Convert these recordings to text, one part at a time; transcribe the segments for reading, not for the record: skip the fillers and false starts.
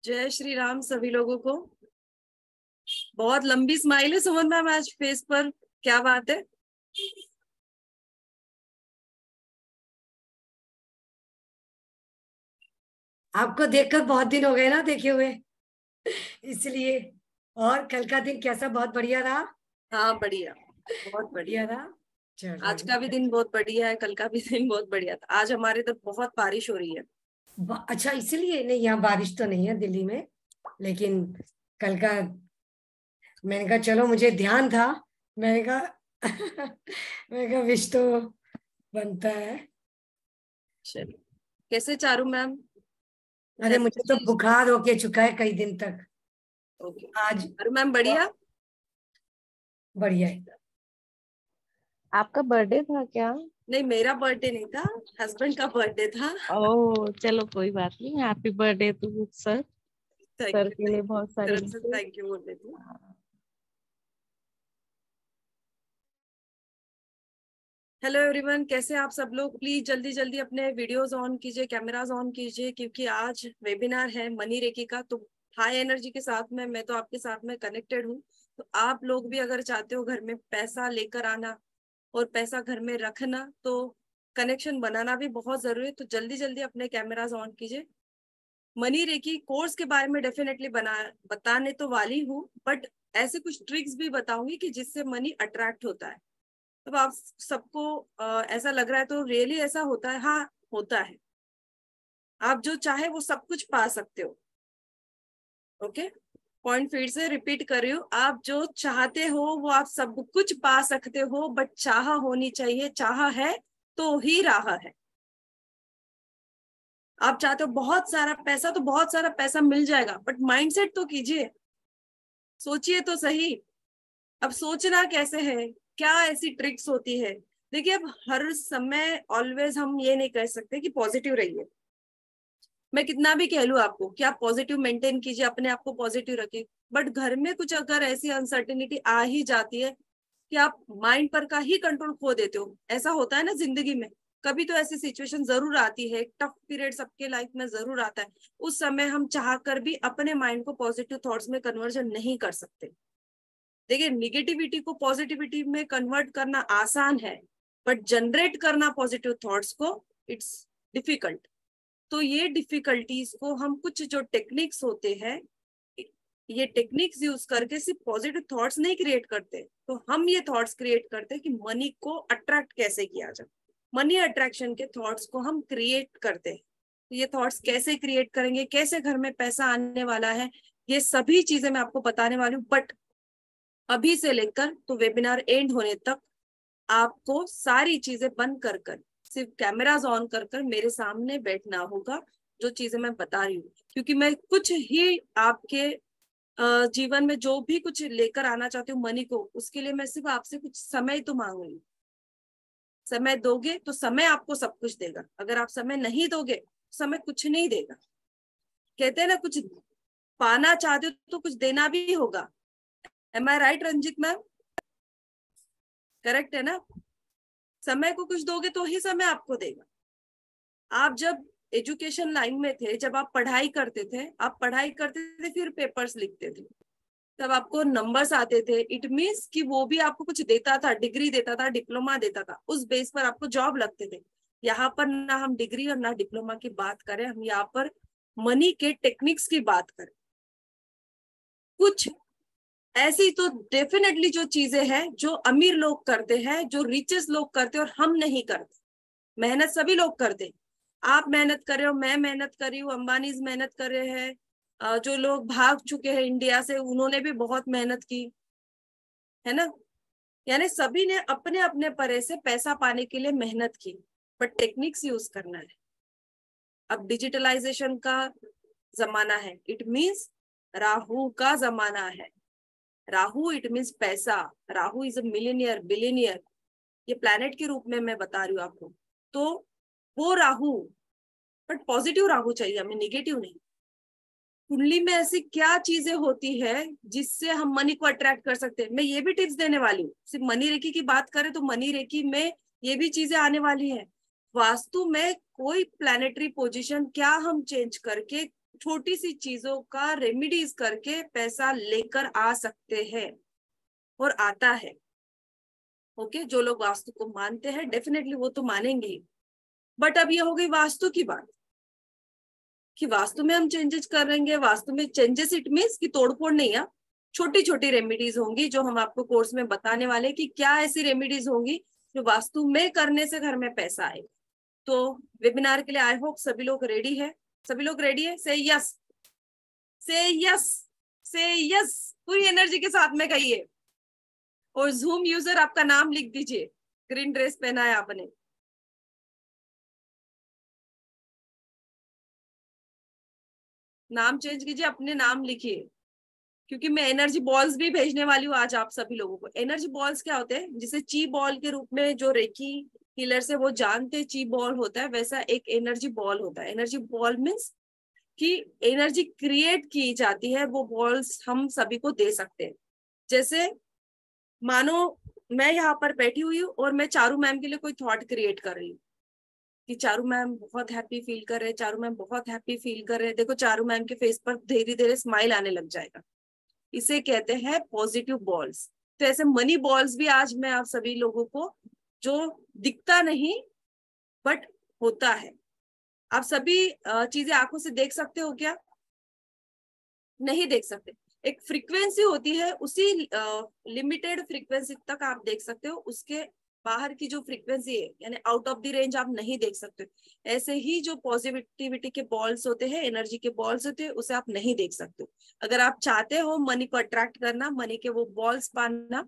जय श्री राम सभी लोगों को। बहुत लंबी स्माइल है सुमन मैम आज फेस पर, क्या बात है? आपको देखकर बहुत दिन हो गए ना देखे हुए, इसलिए। और कल का दिन कैसा? बहुत बढ़िया रहा। हाँ बढ़िया, बहुत बढ़िया। बढ़िया रहा। चलो आज का भी दिन बहुत बढ़िया है, कल का भी दिन बहुत बढ़िया था। आज हमारे इधर बहुत बारिश हो रही है। अच्छा, इसलिए नहीं, यहाँ बारिश तो नहीं है दिल्ली में, लेकिन कल का मैंने कहा चलो, मुझे ध्यान था। मैंने कहा मैंने कहा विश तो बनता है। चलिए, कैसे चारू मैम? अरे मुझे तो बुखार होके चुका है कई दिन तक। ओके। आज चारू मैम बढ़िया। बढ़िया है। आपका बर्थडे था क्या? नहीं, मेरा बर्थडे नहीं था, हस्बैंड का बर्थडे था। ओह चलो कोई बात नहीं, happy birthday to sir. Thank sir you, के लिए बहुत सारी तरफ से विशेस। थैंक यू बोल देती हूँ। हेलो एवरीवन, कैसे आप सब लोग? प्लीज जल्दी जल्दी अपने वीडियोस ऑन कीजिए, कैमरास ऑन कीजिए, क्योंकि आज वेबिनार है मनी रेकी का। तो हाई एनर्जी के साथ में मैं तो आपके साथ में कनेक्टेड हूँ। तो आप लोग भी अगर चाहते हो घर में पैसा लेकर आना और पैसा घर में रखना, तो कनेक्शन बनाना भी बहुत जरूरी है। तो जल्दी जल्दी अपने कैमरास ऑन कीजिए। मनी रेकी कोर्स के बारे में डेफिनेटली बताने तो वाली हूँ, बट ऐसे कुछ ट्रिक्स भी बताऊंगी कि जिससे मनी अट्रैक्ट होता है। तब आप सबको ऐसा लग रहा है तो रियली ऐसा होता है? हाँ, होता है। आप जो चाहे वो सब कुछ पा सकते हो। ओके, पॉइंट फिर से रिपीट कर रही हूँ। आप जो चाहते हो वो आप सब कुछ पा सकते हो, बट चाह होनी चाहिए। चाह है तो ही राह है। आप चाहते हो बहुत सारा पैसा, तो बहुत सारा पैसा मिल जाएगा, बट माइंडसेट तो कीजिए, सोचिए तो सही। अब सोचना कैसे है, क्या ऐसी ट्रिक्स होती है? देखिए, अब हर समय ऑलवेज हम ये नहीं कह सकते कि पॉजिटिव रहिए। मैं कितना भी कह लूं आपको कि आप पॉजिटिव मेंटेन कीजिए, अपने आप को पॉजिटिव रखिए, बट घर में कुछ अगर ऐसी अनसर्टेनिटी आ ही जाती है कि आप माइंड पर का ही कंट्रोल खो देते हो। ऐसा होता है ना जिंदगी में, कभी तो ऐसी सिचुएशन जरूर आती है, टफ पीरियड सबके लाइफ में जरूर आता है। उस समय हम चाह कर भी अपने माइंड को पॉजिटिव थॉट्स में कन्वर्जन नहीं कर सकते। देखिए, निगेटिविटी को पॉजिटिविटी में कन्वर्ट करना आसान है, बट जनरेट करना पॉजिटिव थॉट्स को, इट्स डिफिकल्ट। तो ये डिफिकल्टीज को हम कुछ जो टेक्निक्स होते हैं, ये टेक्निक्स यूज करके सिर्फ पॉजिटिव थॉट्स नहीं क्रिएट करते, तो हम ये थॉट्स क्रिएट करते हैं कि मनी को अट्रैक्ट कैसे किया जाए। मनी अट्रैक्शन के थॉट्स को हम क्रिएट करते हैं। तो ये थॉट्स कैसे क्रिएट करेंगे, कैसे घर में पैसा आने वाला है, ये सभी चीजें मैं आपको बताने वाली हूँ। बट अभी से लेकर तो वेबिनार एंड होने तक आपको सारी चीजें बंद कर कर, सिर्फ कैमरास ऑन कर कर मेरे सामने बैठना होगा, जो चीजें मैं बता रही हूँ। क्योंकि मैं कुछ ही आपके जीवन में जो भी कुछ लेकर आना चाहती हूँ मनी को, उसके लिए मैं सिर्फ आपसे कुछ समय तो मांगूंगी। समय दोगे तो समय आपको सब कुछ देगा, अगर आप समय नहीं दोगे समय कुछ नहीं देगा। कहते हैं ना, कुछ पाना चाहते हो तो कुछ देना भी होगा। एम आई राइट रंजित मैम? करेक्ट है ना? समय को कुछ दोगे तो ही समय आपको देगा। आप जब एजुकेशन लाइन में थे, जब आप पढ़ाई करते थे, फिर पेपर्स लिखते थे, तब आपको नंबर्स आते थे। इट मीन्स कि वो भी आपको कुछ देता था, डिग्री देता था, डिप्लोमा देता था, उस बेस पर आपको जॉब लगते थे। यहाँ पर ना हम डिग्री और ना डिप्लोमा की बात करें, हम यहाँ पर मनी के टेक्निक्स की बात करें। कुछ ऐसी तो डेफिनेटली जो चीजें हैं जो अमीर लोग करते हैं, जो रिचेस्ट लोग करते हैं और हम नहीं करते। मेहनत सभी लोग करते हैं। आप मेहनत कर रहे हो, मैं मेहनत कर रही हूँ, अंबानी मेहनत कर रहे हैं, जो लोग भाग चुके हैं इंडिया से उन्होंने भी बहुत मेहनत की है ना। यानी सभी ने अपने अपने परे से पैसा पाने के लिए मेहनत की, बट टेक्निक्स यूज करना है। अब डिजिटलाइजेशन का जमाना है, इट मीन्स राहु का जमाना है। राहु इट मीन्स पैसा। Rahu is a millionaire, billionaire, ये प्लैनेट के रूप में मैं बता रही हूँ आपको। तो वो राहु, बट पॉजिटिव राहु चाहिए हमें, निगेटिव नहीं। कुंडली में ऐसी क्या चीजें होती है जिससे हम मनी को अट्रैक्ट कर सकते हैं, मैं ये भी टिप्स देने वाली हूँ। सिर्फ मनी रेकी की बात करें तो मनी रेकी में ये भी चीजें आने वाली है। वास्तु में कोई प्लैनेटरी पोजीशन क्या हम चेंज करके छोटी सी चीजों का रेमिडीज करके पैसा लेकर आ सकते हैं और आता है। ओके, जो लोग वास्तु को मानते हैं डेफिनेटली वो तो मानेंगे ही। बट अब ये हो गई वास्तु की बात कि वास्तु में हम चेंजेस करेंगे। वास्तु में चेंजेस इट मीन्स कि तोड़फोड़ नहीं है, छोटी छोटी रेमेडीज होंगी जो हम आपको कोर्स में बताने वाले कि क्या ऐसी रेमेडीज होंगी जो वास्तु में करने से घर में पैसा आए। तो वेबिनार के लिए आई होप सभी लोग रेडी है। सभी लोग रेडी है? से यस, से यस, से यस, पूरी एनर्जी के साथ में कहिए। और जूम यूजर आपका नाम लिख दीजिए, ग्रीन ड्रेस पहना है आपने। नाम चेंज कीजिए, अपने नाम लिखिए, क्योंकि मैं एनर्जी बॉल्स भी भेजने वाली हूँ आज आप सभी लोगों को। एनर्जी बॉल्स क्या होते हैं? जिसे ची बॉल के रूप में जो रेकी हीलर से वो जानते ची बॉल होता है, वैसा एक एनर्जी बॉल होता है। एनर्जी बॉल मीन्स कि एनर्जी क्रिएट की जाती है, वो बॉल्स हम सभी को दे सकते हैं। जैसे मानो मैं यहाँ पर बैठी हुई हूँ और मैं चारू मैम के लिए कोई थॉट क्रिएट कर रही हूँ कि चारू मैम बहुत हैप्पी फील कर रहे हैं, चारू मैम बहुत हैप्पी फील कर रहे हैं। देखो चारू मैम के फेस पर धीरे धीरे स्माइल आने लग जाएगा। इसे कहते हैं पॉजिटिव बॉल्स। तो ऐसे मनी बॉल्स भी आज मैं आप सभी लोगों को, जो दिखता नहीं बट होता है। आप सभी चीजें आंखों से देख सकते हो क्या? नहीं देख सकते। एक फ्रीक्वेंसी होती है, उसी लिमिटेड फ्रीक्वेंसी तक आप देख सकते हो, उसके बाहर की जो फ्रीक्वेंसी है यानी आउट ऑफ द रेंज आप नहीं देख सकते। ऐसे ही जो पॉजिटिविटी के बॉल्स होते हैं, एनर्जी के बॉल्स होते हैं, उसे आप नहीं देख सकते। अगर आप चाहते हो मनी को अट्रैक्ट करना, मनी के वो बॉल्स पाना,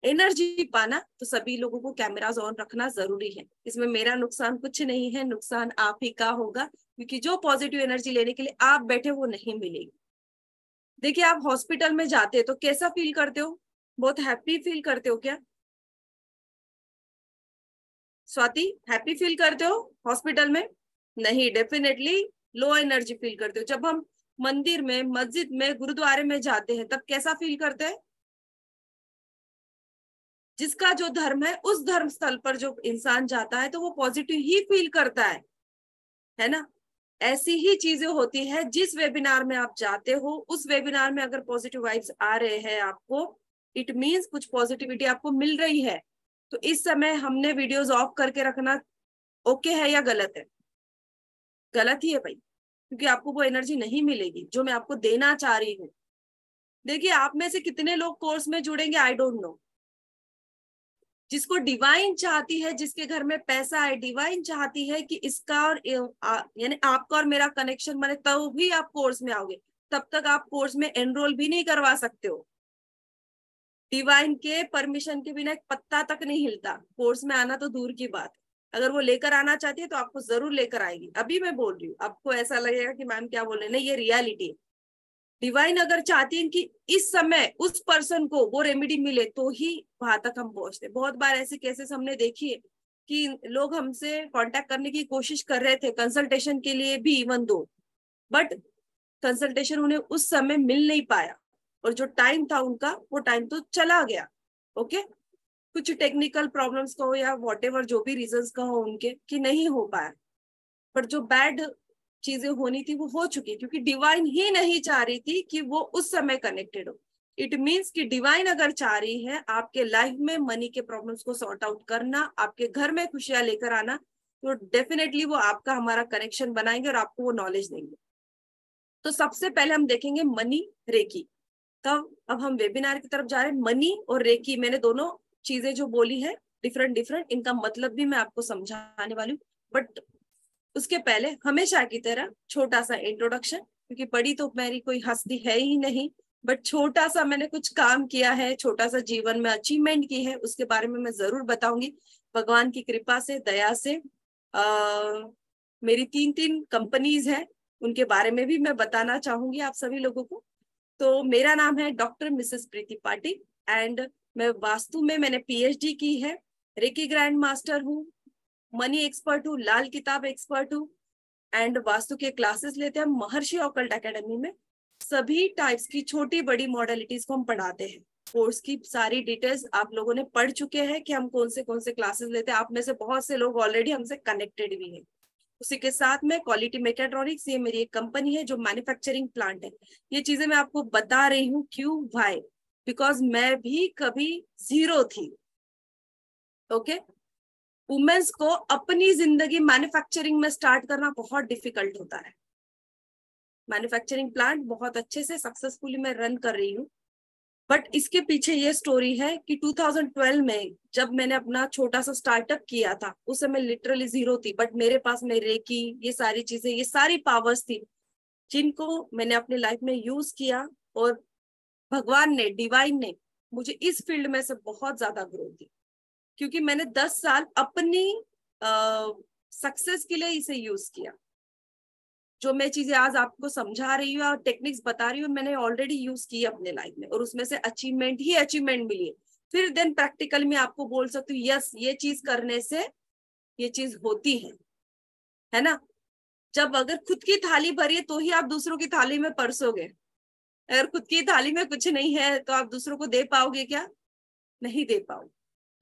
एनर्जी पाना, तो सभी लोगों को कैमराज ऑन रखना जरूरी है। इसमें मेरा नुकसान कुछ नहीं है, नुकसान आप ही का होगा, क्योंकि जो पॉजिटिव एनर्जी लेने के लिए आप बैठे वो नहीं मिलेगी। देखिए आप हॉस्पिटल में जाते हो तो कैसा फील करते हो? बहुत हैप्पी फील करते हो क्या स्वाति? हैप्पी फील करते हो हॉस्पिटल में? नहीं, डेफिनेटली लो एनर्जी फील करते हो। जब हम मंदिर में, मस्जिद में, गुरुद्वारे में जाते हैं तब कैसा फील करते हैं? जिसका जो धर्म है उस धर्म स्थल पर जो इंसान जाता है तो वो पॉजिटिव ही फील करता है ना? ऐसी ही चीजें होती है। जिस वेबिनार में आप जाते हो उस वेबिनार में अगर पॉजिटिव वाइब्स आ रहे हैं आपको, इट मीन्स कुछ पॉजिटिविटी आपको मिल रही है। तो इस समय हमने वीडियोस ऑफ करके रखना ओके है या गलत है? गलत ही है भाई, क्योंकि आपको वो एनर्जी नहीं मिलेगी जो मैं आपको देना चाह रही हूँ। देखिए आप में से कितने लोग कोर्स में जुड़ेंगे आई डोंट नो। जिसको डिवाइन चाहती है, जिसके घर में पैसा है, डिवाइन चाहती है कि इसका और यानी आपका और मेरा कनेक्शन बने, तब भी आप कोर्स में आओगे। तब तक आप कोर्स में एनरोल भी नहीं करवा सकते हो। डिवाइन के परमिशन के बिना एक पत्ता तक नहीं हिलता। कोर्स में आना तो दूर की बात है, अगर वो लेकर आना चाहती है तो आपको जरूर लेकर आएगी। अभी मैं बोल रही हूँ, आपको ऐसा लगेगा कि मैम क्या बोल रहे हैं, नहीं ये रियलिटी है। डिवाइन अगर चाहती है कि इस समय उस पर्सन को वो रेमेडी मिले तो ही वहां तक हम पहुंचते। बहुत बार ऐसे केसेस हमने देखी है कि लोग हमसे कांटेक्ट करने की कोशिश कर रहे थे कंसल्टेशन के लिए भी, इवन दो, बट कंसल्टेशन उन्हें उस समय मिल नहीं पाया और जो टाइम था उनका वो टाइम तो चला गया। ओके, कुछ टेक्निकल प्रॉब्लम्स का हो या व्हाटएवर जो भी रीजंस का हो उनके, कि नहीं हो पाया। पर जो बैड चीजें होनी थी वो हो चुकी, क्योंकि डिवाइन ही नहीं चाह रही थी कि वो उस समय कनेक्टेड हो। इट मीन्स कि डिवाइन अगर चाह रही है आपके लाइफ में मनी के प्रॉब्लम्स को सॉर्ट आउट करना, आपके घर में खुशियां लेकर आना, तो डेफिनेटली वो आपका हमारा कनेक्शन बनाएंगे और आपको वो नॉलेज देंगे। तो सबसे पहले हम देखेंगे मनी, रेकी। तब अब हम वेबिनार की तरफ जा रहे हैं। मनी और रेकी, मैंने दोनों चीजें जो बोली है डिफरेंट, इनका मतलब भी मैं आपको समझाने वाली हूँ। बट उसके पहले हमेशा की तरह छोटा सा इंट्रोडक्शन, क्योंकि बड़ी तो मेरी कोई हस्ती है ही नहीं, बट छोटा सा मैंने कुछ काम किया है, छोटा सा जीवन में अचीवमेंट की है, उसके बारे में मैं जरूर बताऊंगी। भगवान की कृपा से, दया से मेरी 3 कंपनीज है, उनके बारे में भी मैं बताना चाहूंगी आप सभी लोगों को। तो मेरा नाम है doctor Mrs Preeti Patil and मैं वास्तु में मैंने PhD की है, रेकी ग्रैंड मास्टर हूँ, मनी एक्सपर्ट हूँ, लाल किताब एक्सपर्ट हूँ एंड वास्तु के क्लासेस लेते हैं हम महर्षि ऑकल्ट एकेडमी में। सभी टाइप्स की छोटी बड़ी मॉडलिटीज को हम पढ़ाते हैं। कोर्स की सारी डिटेल्स आप लोगों ने पढ़ चुके हैं कि हम कौन से क्लासेस लेते हैं। आप में से बहुत से लोग ऑलरेडी हमसे कनेक्टेड भी हैं। उसी के साथ में क्वालिटी मैकेट्रॉनिक्स, ये मेरी एक कंपनी है जो मैन्युफैक्चरिंग प्लांट है। ये चीजें मैं आपको बता रही हूँ, क्यों, व्हाई, बिकॉज मैं भी कभी जीरो थी। ओके, वुमेन्स को अपनी जिंदगी मैन्युफैक्चरिंग में स्टार्ट करना बहुत डिफिकल्ट होता है। मैन्युफैक्चरिंग प्लांट बहुत अच्छे से सक्सेसफुली मैं रन कर रही हूँ, बट इसके पीछे ये स्टोरी है कि 2012 में जब मैंने अपना छोटा सा स्टार्टअप किया था, उस समय लिटरली जीरो थी, बट मेरे पास में रेकी, ये सारी चीजें, ये सारी पावर्स थी जिनको मैंने अपने लाइफ में यूज किया, और भगवान ने, डिवाइन ने मुझे इस फील्ड में से बहुत ज्यादा ग्रोथ दी, क्योंकि मैंने 10 साल अपनी सक्सेस के लिए इसे यूज किया। जो मैं चीजें आज आपको समझा रही हूँ और टेक्निक्स बता रही हूँ, मैंने ऑलरेडी यूज की अपने लाइफ में, और उसमें से अचीवमेंट ही अचीवमेंट मिली है। फिर देन प्रैक्टिकल में आपको बोल सकती हूँ, यस, ये चीज करने से ये चीज होती है ना। जब अगर खुद की थाली भरी है तो ही आप दूसरों की थाली में परसोगे। अगर खुद की थाली में कुछ नहीं है तो आप दूसरों को दे पाओगे क्या? नहीं दे पाओगे।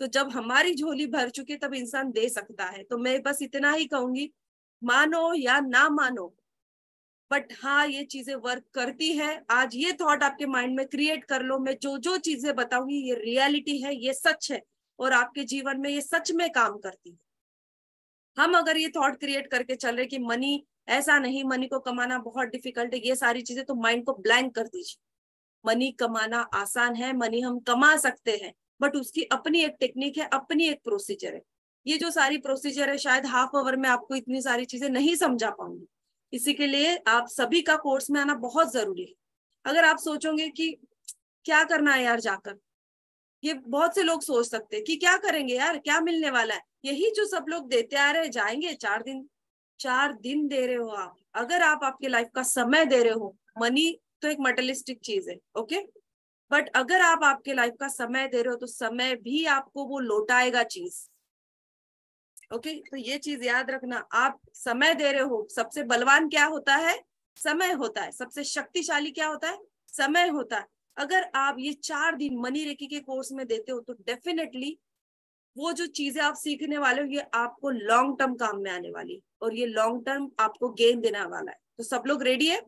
तो जब हमारी झोली भर चुकी तब इंसान दे सकता है। तो मैं बस इतना ही कहूंगी, मानो या ना मानो, बट हाँ, ये चीजें वर्क करती है। आज ये थॉट आपके माइंड में क्रिएट कर लो, मैं जो जो चीजें बताऊंगी ये रियलिटी है, ये सच है, और आपके जीवन में ये सच में काम करती है। हम अगर ये थॉट क्रिएट करके चल रहे कि मनी ऐसा नहीं, मनी को कमाना बहुत डिफिकल्ट है, ये सारी चीजें, तो माइंड को ब्लैंक कर दीजिए। मनी कमाना आसान है, मनी हम कमा सकते हैं, बट उसकी अपनी एक टेक्निक है, अपनी एक प्रोसीजर है। ये जो सारी प्रोसीजर है, शायद हाफ आवर में आपको इतनी सारी चीजें नहीं समझा पाऊंगी। इसी के लिए आप सभी का कोर्स में आना बहुत जरूरी है। अगर आप सोचोगे कि क्या करना है यार जाकर, ये बहुत से लोग सोच सकते हैं कि क्या करेंगे यार, क्या मिलने वाला है, यही जो सब लोग देते आ रहे, जाएंगे 4 दिन। 4 दिन दे रहे हो आप, अगर आप आपके लाइफ का समय दे रहे हो। मनी तो एक मटेरियलिस्टिक चीज है, ओके, बट अगर आप आपके लाइफ का समय दे रहे हो तो समय भी आपको वो लौटाएगा चीज। ओके, तो ये चीज याद रखना, आप समय दे रहे हो। सबसे बलवान क्या होता है? समय होता है। सबसे शक्तिशाली क्या होता है? समय होता है। अगर आप ये 4 दिन मनी रेकी के कोर्स में देते हो तो डेफिनेटली वो जो चीजें आप सीखने वाले हो ये आपको लॉन्ग टर्म काम में आने वाली, और ये लॉन्ग टर्म आपको गेन देने वाला है। तो सब लोग रेडी है?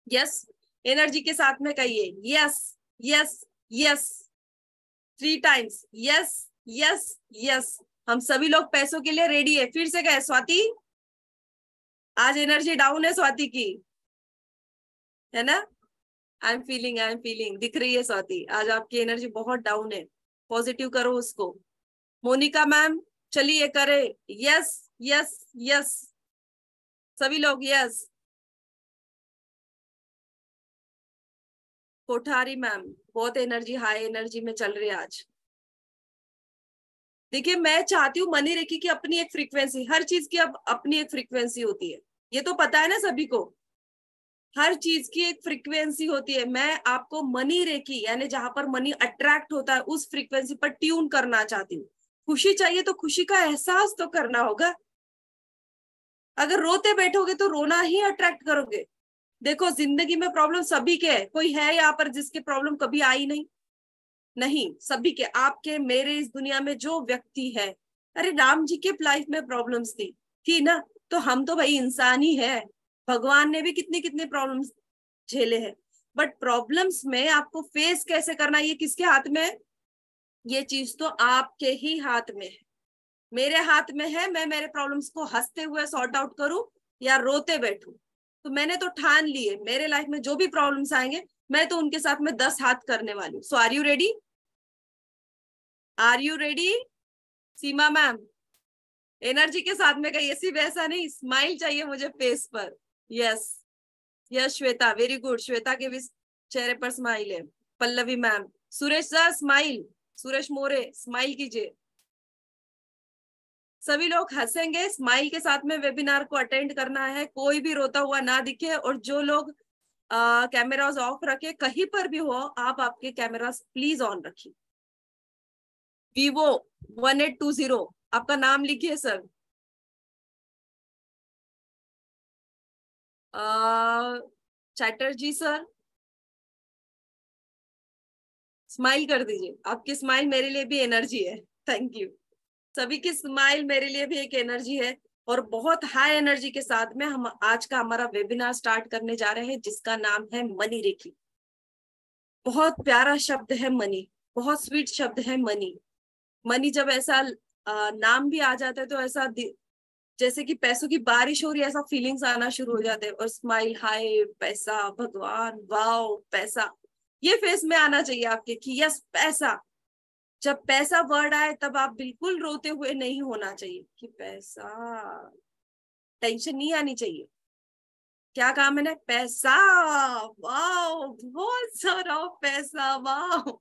यस, एनर्जी के साथ में कहिए yes, yes, yes 3 times, yes, yes, yes. हम सभी लोग पैसों के लिए रेडी है। फिर से कहे स्वाति, आज एनर्जी डाउन है स्वाति की, है ना? आई एम फीलिंग दिख रही है स्वाति, आज आपकी एनर्जी बहुत डाउन है। पॉजिटिव करो उसको। मोनिका मैम, चलिए करे यस, यस, यस, सभी लोग यस। कोठारी मैम, बहुत एनर्जी, हाई एनर्जी में चल रही है आज। देखिए, मैं चाहती हूँ मनी रेकी की अपनी एक फ्रीक्वेंसी, हर चीज की अब अपनी एक फ्रीक्वेंसी होती है, ये तो पता है ना सभी को। हर चीज की एक फ्रीक्वेंसी होती है। मैं आपको मनी रेकी यानी जहां पर मनी अट्रैक्ट होता है उस फ्रीक्वेंसी पर ट्यून करना चाहती हूँ। खुशी चाहिए तो खुशी का एहसास तो करना होगा। अगर रोते बैठोगे तो रोना ही अट्रैक्ट करोगे। देखो, जिंदगी में प्रॉब्लम सभी के है, कोई है यहाँ पर जिसके प्रॉब्लम कभी आई नहीं? नहीं, सभी के, आपके, मेरे, इस दुनिया में जो व्यक्ति है। अरे राम जी के लाइफ में प्रॉब्लम्स थी ना, तो हम तो भाई इंसान ही है। भगवान ने भी कितनी कितनी प्रॉब्लम्स झेले हैं, बट प्रॉब्लम्स में आपको फेस कैसे करना ये किसके हाथ में है? ये चीज तो आपके ही हाथ में है, मेरे हाथ में है। मैं मेरे प्रॉब्लम्स को हंसते हुए सॉर्ट आउट करूं या रोते बैठूं, तो मैंने तो ठान ली है, मेरे लाइफ में जो भी प्रॉब्लम्स आएंगे मैं तो उनके साथ में 10 हाथ करने वाली हूँ। So are you ready? Are you ready? Seema ma'am, energy के साथ में कहिए, सिर्फ ऐसा नहीं, स्माइल चाहिए मुझे फेस पर। Yes, yes Shweta, very good, Shweta के भी चेहरे पर स्माइल है। Pallavi ma'am, Suresh sir smile, Suresh More smile कीजिए। सभी लोग हंसेंगे, स्माइल के साथ में वेबिनार को अटेंड करना है, कोई भी रोता हुआ ना दिखे। और जो लोग कैमरास ऑफ रखे, कहीं पर भी हो आप, आपके कैमरास प्लीज ऑन रखिए। वीवो 1820, आपका नाम लिखिए सर। चैटर्जी सर, स्माइल कर दीजिए, आपकी स्माइल मेरे लिए भी एनर्जी है। Thank you. सभी की स्माइल मेरे लिए भी एक एनर्जी है। और बहुत हाई एनर्जी के साथ में हम आज का हमारा वेबिनार स्टार्ट करने जा रहे हैं, जिसका नाम है मनी रेकी। बहुत प्यारा शब्द है मनी, बहुत स्वीट शब्द है मनी। मनी जब ऐसा नाम भी आ जाता है तो ऐसा जैसे कि पैसों की बारिश हो रही है, ऐसा फीलिंग्स आना शुरू हो जाते हैं। और स्माइल, हाय पैसा, भगवान, वाओ पैसा, ये फेस में आना चाहिए आपके कि यस पैसा। जब पैसा वर्ड आए तब आप बिल्कुल रोते हुए नहीं होना चाहिए कि पैसा, टेंशन नहीं आनी चाहिए। क्या कहा मैंने? पैसा, वाओ बहुत सारा पैसा, वाओ।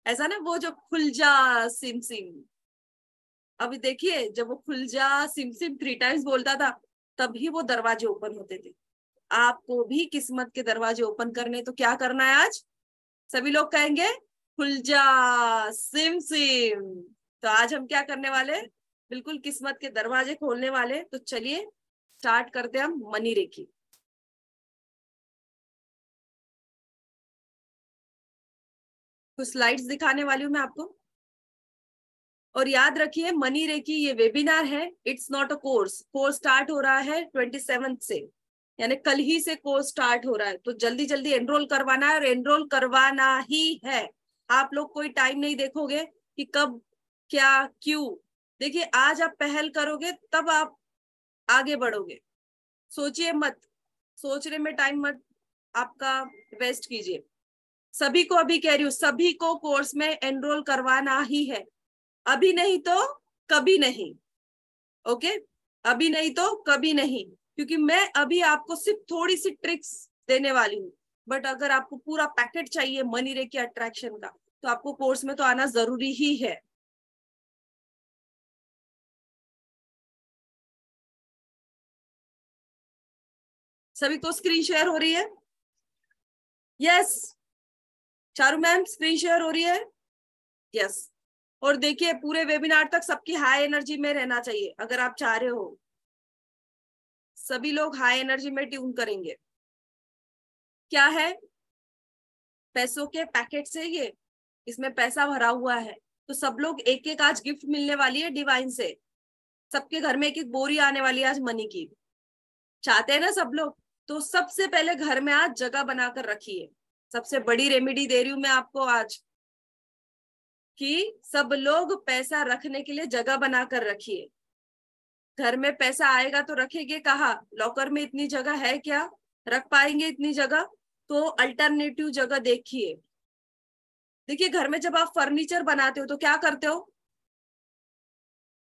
ऐसा ना, वो जो खुल जा सिम सिम, अभी देखिए जब वो खुल जा सिम सिम 3 टाइम्स बोलता था तभी वो दरवाजे ओपन होते थे। आपको भी किस्मत के दरवाजे ओपन करने, तो क्या करना है आज? सभी लोग कहेंगे खुल जा सिम सिम। तो आज हम क्या करने वाले? बिल्कुल किस्मत के दरवाजे खोलने वाले। तो चलिए स्टार्ट करते हैं हम मनी रेकी। कुछ स्लाइड्स दिखाने वाली हूं मैं आपको। और याद रखिए मनी रेकी ये वेबिनार है, it's not a course. Course start हो रहा है 27 से, यानी कल ही से कोर्स स्टार्ट हो रहा है। तो जल्दी जल्दी एनरोल करवाना है, और एनरोल करवाना ही है। आप लोग कोई टाइम नहीं देखोगे कि कब क्या क्यों। देखिए आज आप पहल करोगे तब आप आगे बढ़ोगे। सोचिए मत, सोचने में टाइम मत आपका वेस्ट कीजिए। सभी को अभी कह रही हूँ, सभी को कोर्स में एनरोल करवाना ही है। अभी नहीं तो कभी नहीं। ओके, अभी नहीं तो कभी नहीं, क्योंकि मैं अभी आपको सिर्फ थोड़ी सी ट्रिक्स देने वाली हूँ। बट अगर आपको पूरा पैकेट चाहिए मनी रेकी अट्रैक्शन का, तो आपको कोर्स में तो आना जरूरी ही है। सभी को स्क्रीन शेयर हो रही है? Yes Charu ma'am, screen share हो रही है? यस। और देखिए पूरे वेबिनार तक सबकी हाई एनर्जी में रहना चाहिए। अगर आप चाह रहे हो सभी लोग हाई एनर्जी में ट्यून करेंगे। क्या है? पैसों के पैकेट से ये, इसमें पैसा भरा हुआ है। तो सब लोग एक एक आज गिफ्ट मिलने वाली है डिवाइन से। सबके घर में एक एक बोरी आने वाली है आज मनी की। चाहते हैं ना सब लोग? तो सबसे पहले घर में आज जगह बनाकर रखिए। सबसे बड़ी रेमेडी दे रही हूं मैं आपको आज कि सब लोग पैसा रखने के लिए जगह बनाकर रखिए। घर में पैसा आएगा तो रखेंगे कहाँ? लॉकर में इतनी जगह है क्या? रख पाएंगे इतनी जगह? तो अल्टरनेटिव जगह देखिए। देखिए घर में जब आप फर्नीचर बनाते हो तो क्या करते हो?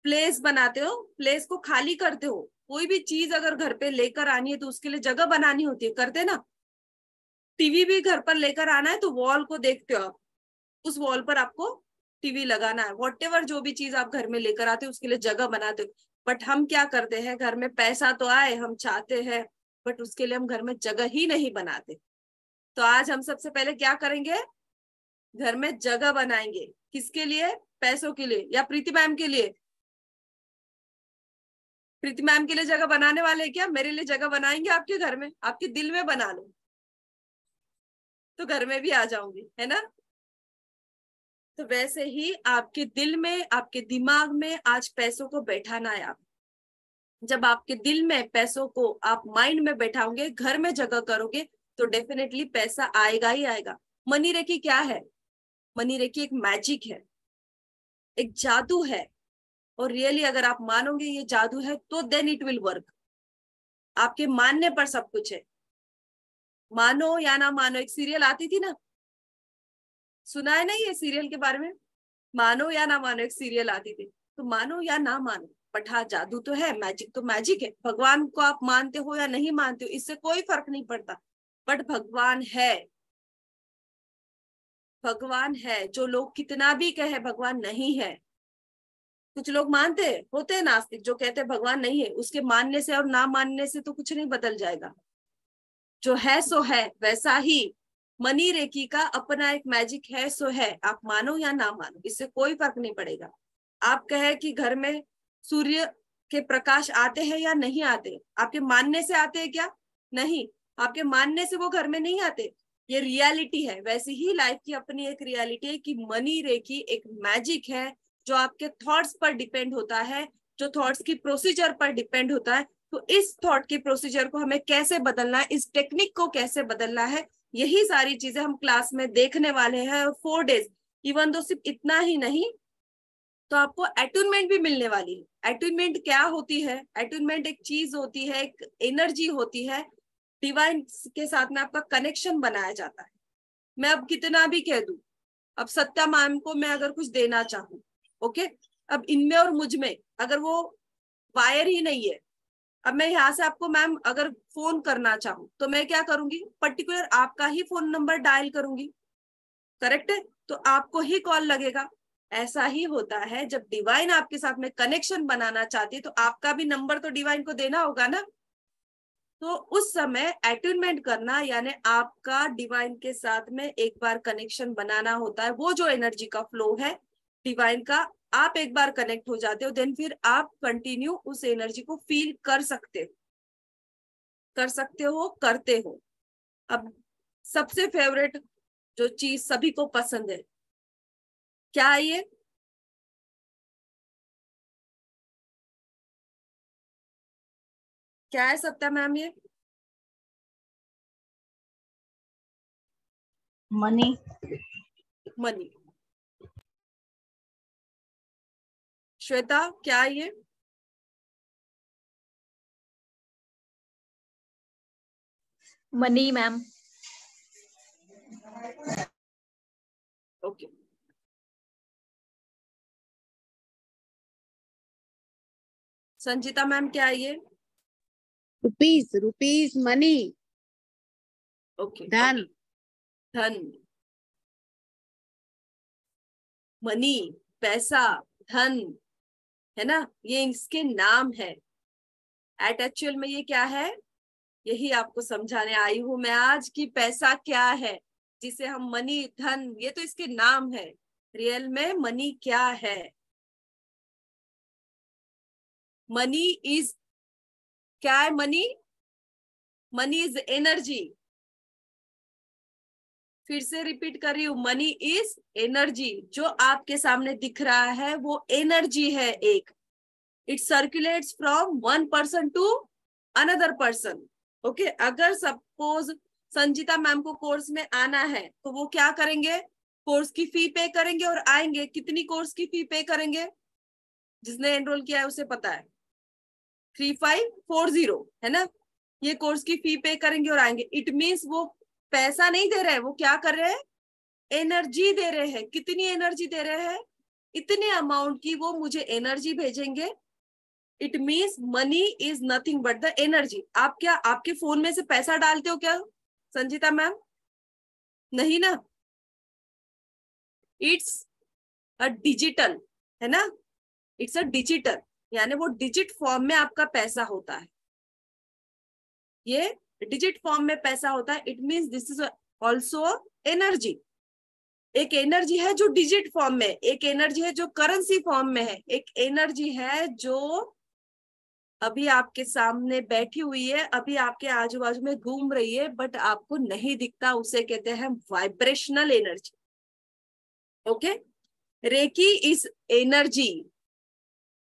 प्लेस बनाते हो, प्लेस को खाली करते हो। कोई भी चीज अगर घर पे लेकर आनी है तो उसके लिए जगह बनानी होती है, करते ना? टीवी भी घर पर लेकर आना है तो वॉल को देखते हो आप, उस वॉल पर आपको टीवी लगाना है। व्हाटएवर जो भी चीज आप घर में लेकर आते हो उसके लिए जगह बनाते हो। बट हम क्या करते हैं, घर में पैसा तो आए हम चाहते हैं, बट उसके लिए हम घर में जगह ही नहीं बनाते। तो आज हम सबसे पहले क्या करेंगे? घर में जगह बनाएंगे। किसके लिए? पैसों के लिए या प्रीति मैम के लिए? प्रीति मैम के लिए जगह बनाने वाले हैं क्या? मेरे लिए जगह बनाएंगे आपके घर में? आपके दिल में बना लो तो घर में भी आ जाऊंगी, है ना? तो वैसे ही आपके दिल में, आपके दिमाग में आज पैसों को बैठाना है। आप जब आपके दिल में पैसों को आप माइंड में बैठाओगे, घर में जगह करोगे, तो डेफिनेटली पैसा आएगा ही आएगा। मनी रेकी क्या है? मनी रेकी एक मैजिक है, एक जादू है। और रियली अगर आप मानोगे ये जादू है तो देन इट विल वर्क। आपके मानने पर सब कुछ है। मानो या ना मानो, एक सीरियल आती थी ना, सुना है ना ये सीरियल के बारे में? मानो या ना मानो एक सीरियल आती थी। तो मानो या ना मानो, बट हाँ जादू तो है, मैजिक तो मैजिक है। भगवान को आप मानते हो या नहीं मानते हो इससे कोई फर्क नहीं पड़ता, बट भगवान है। भगवान है। जो लोग कितना भी कहे भगवान नहीं है, कुछ लोग मानते होते हैं नास्तिक जो कहते हैं भगवान नहीं है, उसके मानने से और ना मानने से तो कुछ नहीं बदल जाएगा। जो है सो है। वैसा ही मनी रेकी का अपना एक मैजिक है सो है। आप मानो या ना मानो इससे कोई फर्क नहीं पड़ेगा। आप कहे कि घर में सूर्य के प्रकाश आते हैं या नहीं आते, आपके मानने से आते हैं क्या? नहीं, आपके मानने से वो घर में नहीं आते। ये रियलिटी है। वैसे ही लाइफ की अपनी एक रियलिटी है कि मनी रेकी एक मैजिक है जो आपके थॉट्स पर डिपेंड होता है जो थॉट्स की प्रोसीजर पर डिपेंड होता है। तो इस थॉट की प्रोसीजर को हमें कैसे बदलना है, इस टेक्निक को कैसे बदलना है, यही सारी चीजें हम क्लास में देखने वाले हैं। और 4 डेज, इवन तो सिर्फ इतना ही नहीं, तो आपको अटूनमेंट भी मिलने वाली है। अटूनमेंट क्या होती है? अटूनमेंट एक चीज होती है, एक एनर्जी होती है, डिवाइन के साथ में आपका कनेक्शन बनाया जाता है। मैं अब कितना भी कह दूं, अब सत्या मैम को मैं अगर कुछ देना चाहूँ, ओके, अब इनमें और मुझ में अगर वो वायर ही नहीं है, अब मैं यहाँ से आपको मैम अगर फोन करना चाहूँ तो मैं क्या करूंगी, पर्टिकुलर आपका ही फोन नंबर डायल करूंगी, करेक्ट है? तो आपको ही कॉल लगेगा। ऐसा ही होता है, जब डिवाइन आपके साथ में कनेक्शन बनाना चाहती है तो आपका भी नंबर तो डिवाइन को देना होगा ना। तो उस समय अटूनमेंट करना यानी आपका डिवाइन के साथ में एक बार कनेक्शन बनाना होता है। वो जो एनर्जी का फ्लो है डिवाइन का, आप एक बार कनेक्ट हो जाते हो, देन फिर आप कंटिन्यू उस एनर्जी को फील कर सकते हो, करते हो। अब सबसे फेवरेट जो चीज सभी को पसंद है, क्या है ये? क्या है सत्या मैम ये? मनी। मनी। श्वेता क्या है ये? Money ma'am. Okay, Sanjita ma'am क्या है ये? Rupees, rupees money. ओके, धन। धन, मनी, पैसा, धन, है ना, ये इसके नाम है। एट एक्चुअल में ये क्या है, यही आपको समझाने आई हूं मैं आज कि पैसा क्या है, जिसे हम मनी, धन, ये तो इसके नाम है। रियल में मनी क्या है? मनी इज, क्या है मनी? Money is energy. फिर से रिपीट कर रही हूं, मनी इज एनर्जी। जो आपके सामने दिख रहा है वो एनर्जी है एक। It circulates from one person to another person. Okay, अगर सपोज संजीता मैम को कोर्स में आना है तो वो क्या करेंगे, कोर्स की फी पे करेंगे और आएंगे। कितनी कोर्स की फी पे करेंगे? जिसने एनरोल किया है उसे पता है, 3540 है ना। ये कोर्स की फी पे करेंगे और आएंगे। इट मीन्स वो पैसा नहीं दे रहे हैं, वो क्या कर रहे हैं, एनर्जी दे रहे हैं। कितनी एनर्जी दे रहे हैं? इतने अमाउंट की वो मुझे एनर्जी भेजेंगे। It means money is nothing but the energy. आप क्या आपके फोन में से पैसा डालते हो क्या संजीता मैम? नहीं ना, इट्स अ डिजिटल, है ना, इट्स अ डिजिटल, यानी वो डिजिट फॉर्म में आपका पैसा होता है। ये डिजिट फॉर्म में पैसा होता है। It means this is also energy. एक एनर्जी है जो डिजिट फॉर्म में, एक एनर्जी है जो करेंसी फॉर्म में है, एक एनर्जी है जो अभी आपके सामने बैठी हुई है, अभी आपके आजू बाजू में घूम रही है, बट आपको नहीं दिखता। उसे कहते हैं vibrational energy. Okay, reiki is energy.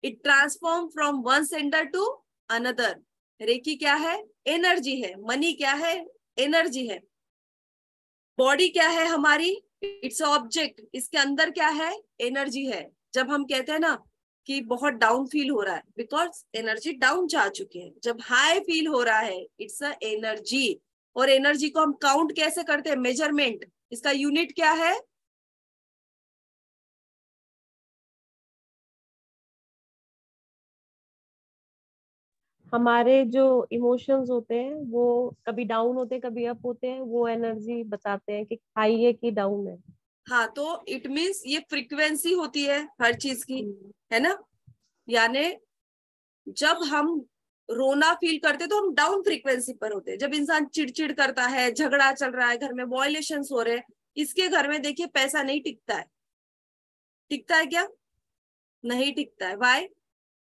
It transform from one centre to another. Reiki क्या है? एनर्जी है। मनी क्या है? एनर्जी है। बॉडी क्या है हमारी? Its object. इसके अंदर क्या है? एनर्जी है। जब हम कहते हैं ना कि बहुत डाउन फील हो रहा है, बिकॉज एनर्जी डाउन जा चुकी है। जब हाई फील हो रहा है, इट्स अ एनर्जी। और एनर्जी को हम काउंट कैसे करते हैं? मेजरमेंट। इसका यूनिट क्या है? हमारे जो इमोशंस होते हैं वो कभी डाउन होते हैं कभी अप होते हैं, वो एनर्जी बताते हैं कि हाई है कि डाउन है। हाँ, तो इट मीन्स ये फ्रीक्वेंसी होती है हर चीज की, है ना। यानी जब हम रोना फील करते तो हम डाउन फ्रीक्वेंसी पर होते हैं। जब इंसान चिड़चिड़ करता है, झगड़ा चल रहा है, घर में वॉयलेशंस हो रहे हैं, इसके घर में देखिए पैसा नहीं टिकता है। टिकता है क्या? नहीं टिकता है। वाई?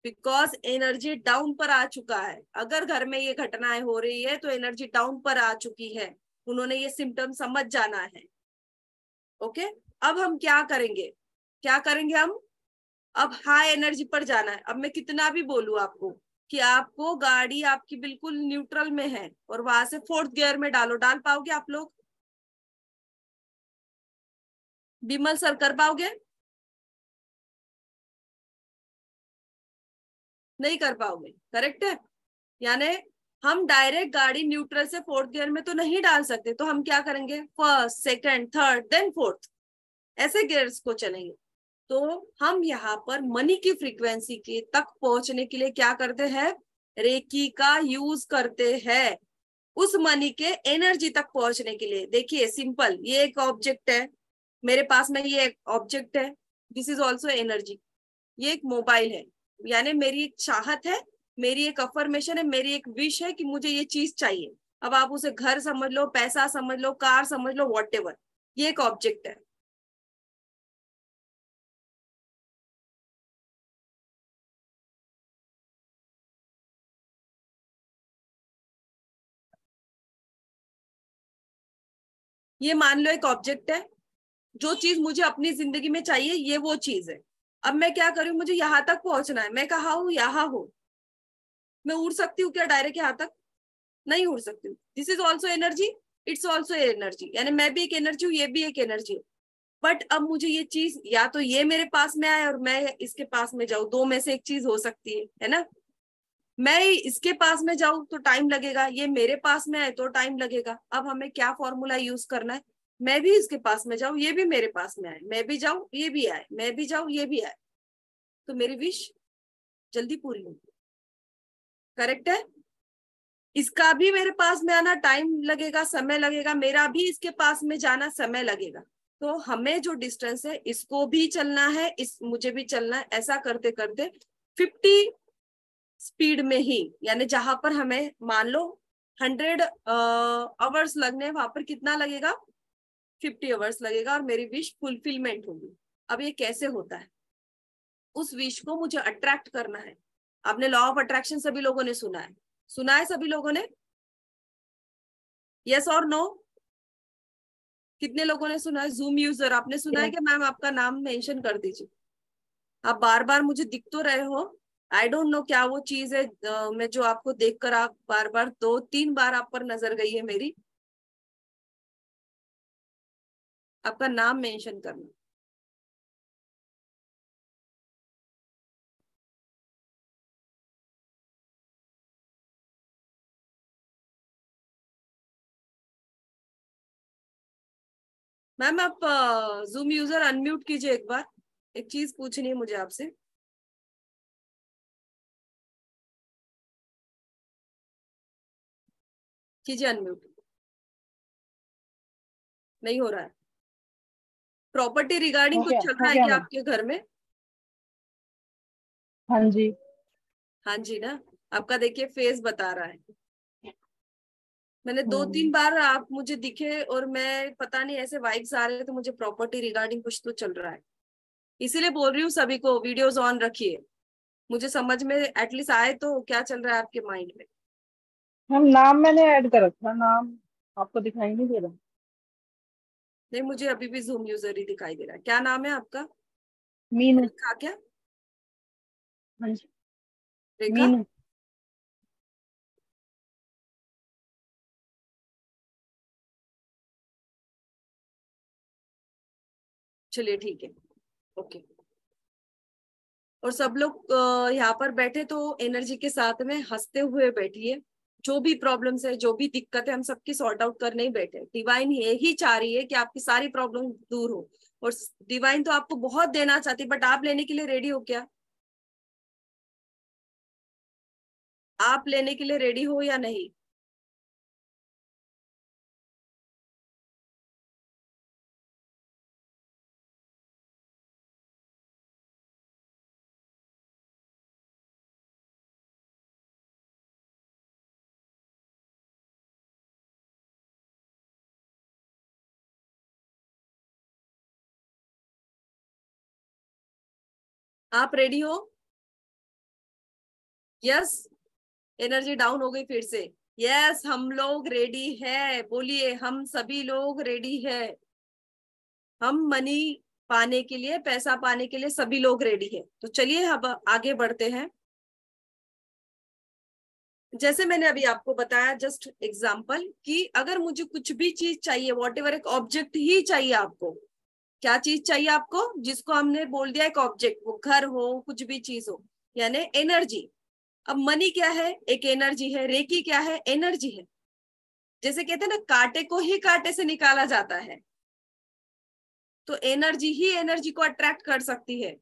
बिकॉज एनर्जी डाउन पर आ चुका है। अगर घर में ये घटनाएं हो रही है तो एनर्जी डाउन पर आ चुकी है। उन्होंने ये सिम्टम समझ जाना है। ओके, अब हम क्या करेंगे? क्या करेंगे हम? अब हाई एनर्जी पर जाना है। अब मैं कितना भी बोलूं आपको कि आपको गाड़ी आपकी बिल्कुल न्यूट्रल में है और वहां से 4th गियर में डालो, डाल पाओगे आप लोग? बिमल सर कर पाओगे? नहीं कर पाओगे, करेक्ट है। यानी हम डायरेक्ट गाड़ी न्यूट्रल से 4th गियर में तो नहीं डाल सकते, तो हम क्या करेंगे, first, second, third, then 4th, ऐसे गियर्स को चलेंगे। तो हम यहाँ पर मनी की फ्रीक्वेंसी के तक पहुंचने के लिए क्या करते हैं, रेकी का यूज करते हैं उस मनी के एनर्जी तक पहुंचने के लिए। देखिए सिंपल, ये एक ऑब्जेक्ट है मेरे पास में, ये एक ऑब्जेक्ट है, दिस इज ऑल्सो एनर्जी। ये एक मोबाइल है, यानी मेरी एक चाहत है, मेरी एक अफर्मेशन है, मेरी एक विश है कि मुझे ये चीज चाहिए। अब आप उसे घर समझ लो, पैसा समझ लो, कार समझ लो, व्हाटएवर, ये एक ऑब्जेक्ट है। ये मान लो एक ऑब्जेक्ट है, जो चीज मुझे अपनी जिंदगी में चाहिए ये वो चीज है। अब मैं क्या करूं, मुझे यहां तक पहुंचना है, मैं कहाँ हूं, यहाँ हूं। मैं उड़ सकती हूँ क्या डायरेक्ट यहाँ तक? नहीं उड़ सकती हूँ। This is also energy, it's also energy, यानी मैं भी एक एनर्जी हूँ, ये भी एक एनर्जी है। बट अब मुझे ये चीज, या तो ये मेरे पास में आए और मैं इसके पास में जाऊं, दो में से एक चीज हो सकती है ना। मैं इसके पास में जाऊं तो टाइम लगेगा, ये मेरे पास में आए तो टाइम लगेगा। अब हमें क्या फॉर्मूला यूज करना है, मैं भी इसके पास में जाऊं, ये भी मेरे पास में आए, मैं भी जाऊं, ये भी आए, मैं भी जाऊं, ये भी आए, तो मेरी विश जल्दी पूरी होगी। करेक्ट है। इसका भी मेरे पास में आना टाइम लगेगा, समय लगेगा, मेरा भी इसके पास में जाना समय लगेगा। तो हमें जो डिस्टेंस है इसको भी चलना है, इस मुझे भी चलना है, ऐसा करते करते 50 स्पीड में ही, यानी जहां पर हमें मान लो 100 आवर्स लगने, वहां पर कितना लगेगा, 50 आवर्स लगेगा और मेरी विश फुलफिलमेंट होगी। अब ये कैसे होता है, उस विश को मुझे अट्रैक्ट करना है। आपने लॉ ऑफ अट्रैक्शन सभी लोगों ने सुना है, सुना है सभी लोगों ने, यस और नो? कितने लोगों ने सुना है? जूम यूजर आपने सुना है कि मैम आपका नाम मेंशन कर दीजिए। आप बार बार मुझे दिख तो रहे हो, आई डोंट नो क्या वो चीज है, मैं जो आपको देखकर आप बार बार 2-3 बार आप पर नजर गई है मेरी। आपका नाम मेंशन करना। मैम आप जूम यूजर अनम्यूट कीजिए एक बार, एक चीज पूछनी है मुझे आपसे। कीजिए अनम्यूट, नहीं हो रहा है। प्रॉपर्टी रिगार्डिंग कुछ चल रहा है क्या आपके घर में? हाँ जी। हाँ जी ना, आपका देखिए फेस बता रहा है। मैंने 2-3 बार आप मुझे दिखे और मैं पता नहीं ऐसे वाइब्स आ रहे थे, तो मुझे प्रॉपर्टी रिगार्डिंग कुछ तो चल रहा है, इसीलिए बोल रही हूँ सभी को वीडियोस ऑन रखिए, मुझे समझ में एटलीस्ट आए तो क्या चल रहा है आपके माइंड में। हम नाम मैंने ऐड कर रखा, नाम आपको दिखाई नहीं दे रहा? नहीं, मुझे अभी भी जूम यूजर ही दिखाई दे रहा है। क्या नाम है आपका? मीनू। रेखा क्या? हाँ जी, रेखा। मीनू। चलिए ठीक है, ओके। और सब लोग यहाँ पर बैठे तो एनर्जी के साथ में हंसते हुए बैठिए। जो भी प्रॉब्लम्स है, जो भी दिक्कत है, हम सबकी सॉर्ट आउट करने ही बैठे। डिवाइन यही चाह रही है कि आपकी सारी प्रॉब्लम दूर हो, और डिवाइन तो आपको बहुत देना चाहती है, बट आप लेने के लिए रेडी हो क्या? आप लेने के लिए रेडी हो या नहीं? आप रेडी हो? यस। एनर्जी डाउन हो गई फिर से। यस, हम लोग रेडी है, बोलिए हम सभी लोग रेडी है। हम मनी पाने के लिए, पैसा पाने के लिए सभी लोग रेडी है। तो चलिए अब आगे बढ़ते हैं। जैसे मैंने अभी आपको बताया जस्ट एग्जांपल कि अगर मुझे कुछ भी चीज चाहिए, वॉट एवर, एक ऑब्जेक्ट ही चाहिए आपको, क्या चीज चाहिए आपको, जिसको हमने बोल दिया एक ऑब्जेक्ट, वो घर हो, कुछ भी चीज हो, यानी एनर्जी। अब मनी क्या है? एक एनर्जी है। रेकी क्या है? एनर्जी है। जैसे कहते हैं ना, कांटे को ही कांटे से निकाला जाता है, तो एनर्जी ही एनर्जी को अट्रैक्ट कर सकती है।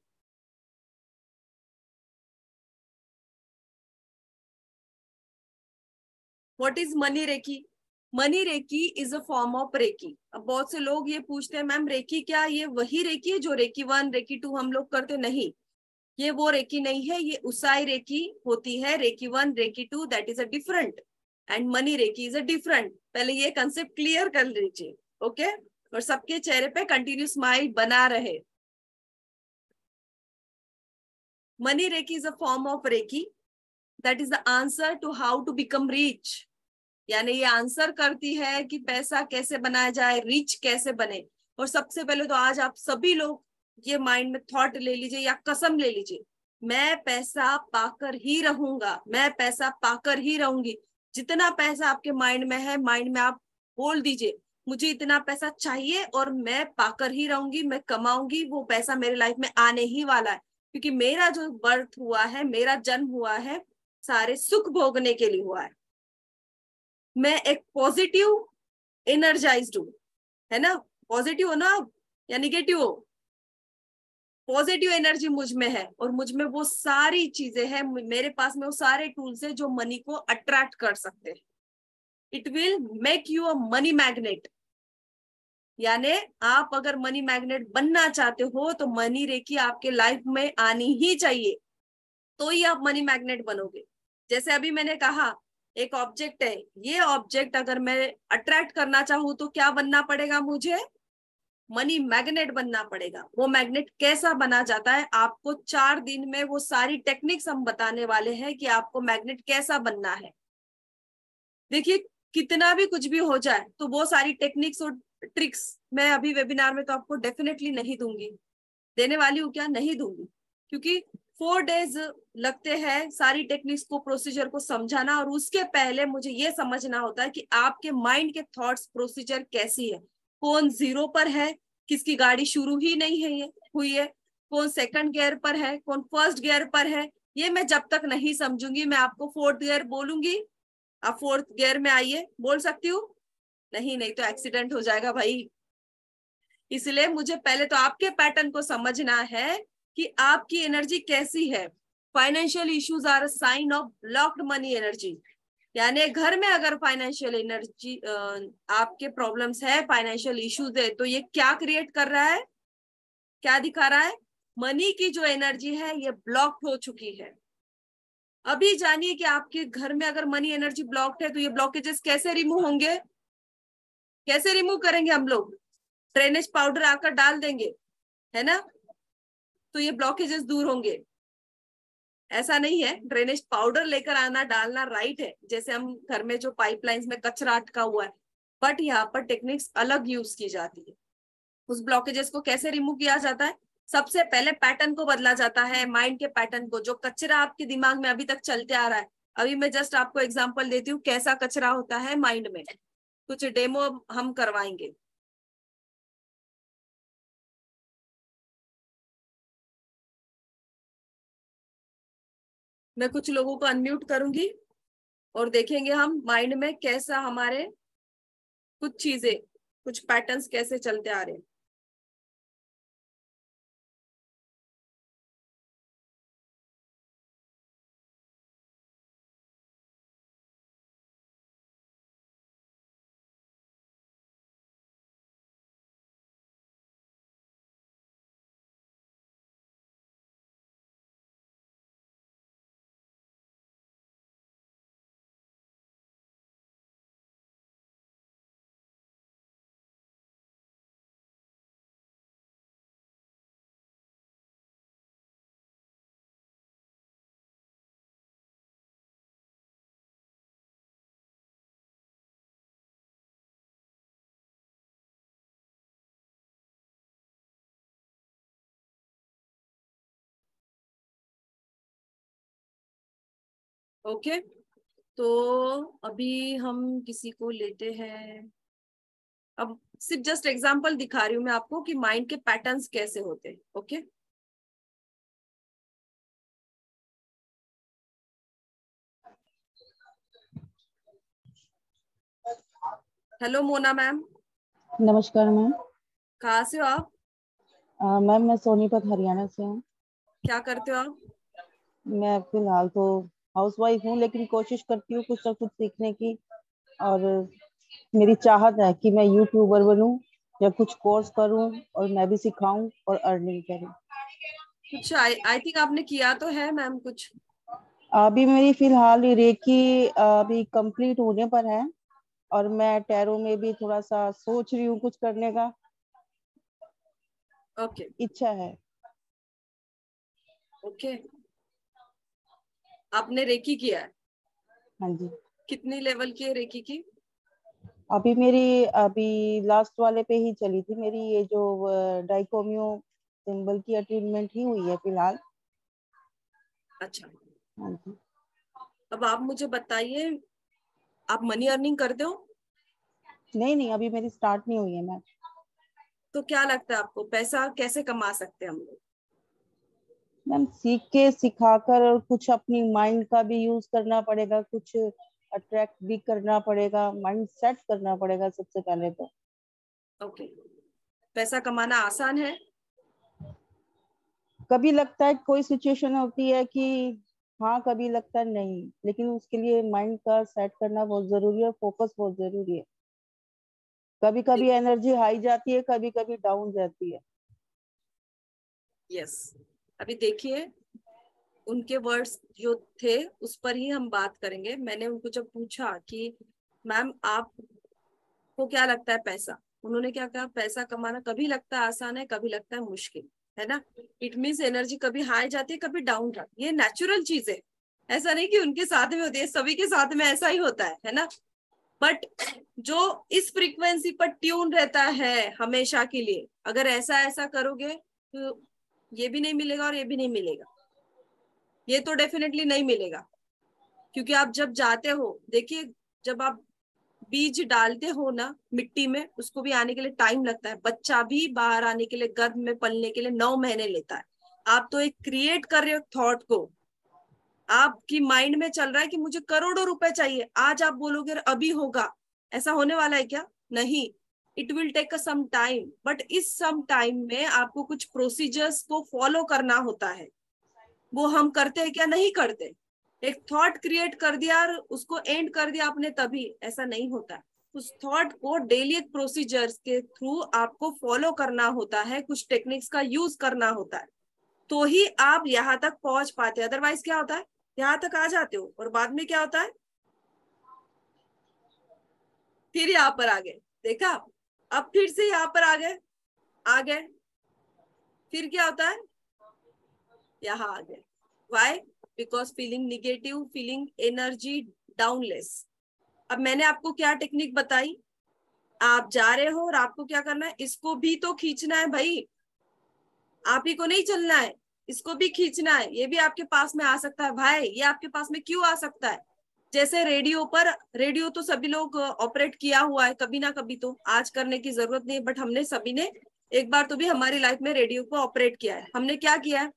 What is money reiki? Money reiki is a form of reiki. अब बहुत से लोग ये पूछते हैं, मैम रेकी क्या ये वही रेकी है जो रेकी 1 रेकी 2 हम लोग करते? नहीं, ये वो रेकी नहीं है, ये उसाई रेकी होती है। Reiki 1 reiki 2 that is a different, and money reiki is a different. पहले ये कंसेप्ट क्लियर कर लीजिए, ओके? और सबके चेहरे पे कंटिन्यू स्माइल बना रहे। Money reiki is a form of reiki that is the answer to how to become rich. यानी ये आंसर करती है कि पैसा कैसे बनाया जाए, रिच कैसे बने। और सबसे पहले तो आज आप सभी लोग ये माइंड में थॉट ले लीजिए या कसम ले लीजिए, मैं पैसा पाकर ही रहूंगा, मैं पैसा पाकर ही रहूंगी। जितना पैसा आपके माइंड में है, माइंड में आप बोल दीजिए, मुझे इतना पैसा चाहिए और मैं पाकर ही रहूंगी, मैं कमाऊंगी, वो पैसा मेरे लाइफ में आने ही वाला है। क्योंकि मेरा जो बर्थ हुआ है, मेरा जन्म हुआ है, सारे सुख भोगने के लिए हुआ है। मैं एक पॉजिटिव एनर्जाइज्ड हूँ, है ना? पॉजिटिव हो ना आप या निगेटिव हो? पॉजिटिव एनर्जी मुझ में है और मुझ में वो सारी चीजें हैं, मेरे पास में वो सारे टूल्स हैं जो मनी को अट्रैक्ट कर सकते हैं। It will make you a money magnet. यानी आप अगर मनी मैग्नेट बनना चाहते हो तो मनी रेकी आपके लाइफ में आनी ही चाहिए, तो ही आप मनी मैग्नेट बनोगे। जैसे अभी मैंने कहा एक ऑब्जेक्ट है, ये ऑब्जेक्ट अगर मैं अट्रैक्ट करना चाहूँ तो क्या बनना पड़ेगा? मुझे मनी मैग्नेट बनना पड़ेगा। वो मैग्नेट कैसा बना जाता है, आपको 4 दिन में वो सारी टेक्निक्स हम बताने वाले हैं कि आपको मैग्नेट कैसा बनना है। देखिए, कितना भी कुछ भी हो जाए तो वो सारी टेक्निक्स और ट्रिक्स मैं अभी वेबिनार में तो आपको डेफिनेटली नहीं दूंगी, देने वाली हूँ क्या? नहीं दूंगी, क्योंकि 4 डेज लगते हैं सारी टेक्निक्स को, प्रोसीजर को समझाना। और उसके पहले मुझे ये समझना होता है कि आपके माइंड के थॉट्स प्रोसीजर कैसी है, कौन 0 पर है, किसकी गाड़ी शुरू ही नहीं है ये हुई है, कौन सेकंड गियर पर है, कौन फर्स्ट गियर पर है। ये मैं जब तक नहीं समझूंगी, मैं आपको 4th गियर बोलूंगी, आप 4th गियर में आइए, बोल सकती हूँ? नहीं, नहीं तो एक्सीडेंट हो जाएगा भाई। इसलिए मुझे पहले तो आपके पैटर्न को समझना है कि आपकी एनर्जी कैसी है। Financial issues are a sign of blocked money energy. यानी घर में अगर फाइनेंशियल एनर्जी आपके प्रॉब्लम्स है, फाइनेंशियल इश्यूज है, तो ये क्या क्रिएट कर रहा है, क्या दिखा रहा है? मनी की जो एनर्जी है ये ब्लॉक्ड हो चुकी है। अभी जानिए कि आपके घर में अगर मनी एनर्जी ब्लॉक्ड है तो ये ब्लॉकेजेस कैसे रिमूव होंगे, कैसे रिमूव करेंगे हम लोग? ड्रेनेज पाउडर आकर डाल देंगे, है ना, तो ये ब्लॉकेजेस दूर होंगे। ऐसा नहीं है, ड्रेनेज पाउडर लेकर आना डालना राइट है, जैसे हम घर में जो पाइपलाइंस में कचरा अटका हुआ है, बट यहाँ पर टेक्निक्स अलग यूज की जाती है। उस ब्लॉकेजेस को कैसे रिमूव किया जाता है? सबसे पहले पैटर्न को बदला जाता है, माइंड के पैटर्न को, जो कचरा आपके दिमाग में अभी तक चलते आ रहा है। अभी मैं जस्ट आपको एग्जांपल देती हूँ कैसा कचरा होता है माइंड में, कुछ डेमो हम करवाएंगे। मैं कुछ लोगों को अनम्यूट करूंगी और देखेंगे हम माइंड में कैसा हमारे कुछ चीजें, कुछ पैटर्न्स कैसे चलते आ रहे हैं। ओके, तो अभी हम किसी को लेते हैं। अब सिर्फ जस्ट एग्जांपल दिखा रही हूँ मैं आपको कि माइंड के पैटर्न्स कैसे होते हैं। ओके, हेलो मोना मैम, नमस्कार मैम। कहाँ से हो आप? मैम मैं सोनीपत हरियाणा से हूँ। क्या करते हो आप? मैं फिलहाल तो हाउसवाइफ हूँ, लेकिन कोशिश करती हूँ कुछ ना कुछ सीखने की। और मेरी चाहत है कि मैं यूट्यूबर बनूं या कुछ कोर्स करूं और मैं भी सिखाऊं और अर्निंग करूं। कुछ आई थिंक आपने किया तो है मैम कुछ। अभी मेरी फिलहाल ये रेकी अभी कंप्लीट होने पर है, और मैं टैरो में भी थोड़ा सा सोच रही हूँ कुछ करने का, ओके इच्छा है। ओके, आपने रेकी किया है? हाँ जी। कितनी लेवल की है रेकी की? अभी लास्ट वाले पे ही चली थी मेरी, ये जो डाइकोमियो सिंबल की अटेनमेंट ही हुई है फिलहाल। अच्छा, हाँ जी। अब आप मुझे बताइए, आप मनी अर्निंग करते हो? नहीं नहीं, अभी मेरी स्टार्ट नहीं हुई है मैम। तो क्या लगता है आपको पैसा कैसे कमा सकते हैं हम लोग? मैम सीख के सिखाकर, और कुछ अपनी माइंड का भी यूज करना पड़ेगा, कुछ अट्रैक्ट भी करना पड़ेगा, माइंड सेट करना पड़ेगा सबसे पहले तो। ओके, पैसा कमाना आसान है? कभी लगता है कोई सिचुएशन होती है कि हाँ, कभी लगता है नहीं, लेकिन उसके लिए माइंड का सेट करना बहुत जरूरी है, फोकस बहुत जरूरी है। कभी कभी एनर्जी हाई जाती है, कभी कभी डाउन जाती है। यस, अभी देखिए, उनके वर्ड्स जो थे उस पर ही हम बात करेंगे। मैंने उनको जब पूछा कि मैम आपको क्या लगता है पैसा, उन्होंने क्या कहा, पैसा कमाना कभी लगता है आसान है, कभी लगता है मुश्किल है ना। इट मीन्स एनर्जी कभी हाई जाती है, कभी डाउन जाती है, ये नेचुरल चीज है। ऐसा नहीं कि उनके साथ में होती है, सभी के साथ में ऐसा ही होता है ना। बट जो इस फ्रीक्वेंसी पर ट्यून रहता है हमेशा के लिए, अगर ऐसा ऐसा करोगे तो ये भी नहीं मिलेगा और ये भी नहीं मिलेगा। ये तो डेफिनेटली नहीं मिलेगा, क्योंकि आप जब जाते हो, देखिए, जब आप बीज डालते हो ना मिट्टी में, उसको भी आने के लिए टाइम लगता है। बच्चा भी बाहर आने के लिए, गर्भ में पलने के लिए 9 महीने लेता है। आप तो एक क्रिएट कर रहे हो थॉट को, आपकी माइंड में चल रहा है कि मुझे करोड़ों रुपए चाहिए, आज आप बोलोगे अभी होगा, ऐसा होने वाला है क्या? नहीं, it will take a some time. But इस सम टाइम में आपको कुछ प्रोसीजर्स को फॉलो करना होता है। वो हम करते हैं क्या? नहीं करते। एक थॉट क्रिएट कर दिया और उसको एंड कर दिया आपने, तभी ऐसा नहीं होता है। उस थॉट को डेली एक प्रोसीजर्स के थ्रू आपको फॉलो करना होता है, कुछ टेक्निक्स का यूज करना होता है, तो ही आप यहाँ तक पहुंच पाते हैं। अदरवाइज क्या होता है, यहाँ तक आ जाते हो और बाद में क्या होता है, फिर यहाँ पर आ गए, देखा, अब फिर से यहाँ पर आ गए, फिर क्या होता है, यहाँ आ गए। Why? Because feeling negative, feeling energy downless. अब मैंने आपको क्या टेक्निक बताई, आप जा रहे हो और आपको क्या करना है, इसको भी तो खींचना है भाई, आप ही को नहीं चलना है, इसको भी खींचना है। ये भी आपके पास में आ सकता है भाई, ये आपके पास में क्यों आ सकता है? जैसे रेडियो पर, रेडियो तो सभी लोग ऑपरेट किया हुआ है कभी ना कभी, तो आज करने की जरूरत नहीं है, बट हमने सभी ने एक बार तो भी हमारी लाइफ में रेडियो को ऑपरेट किया है। हमने क्या किया है,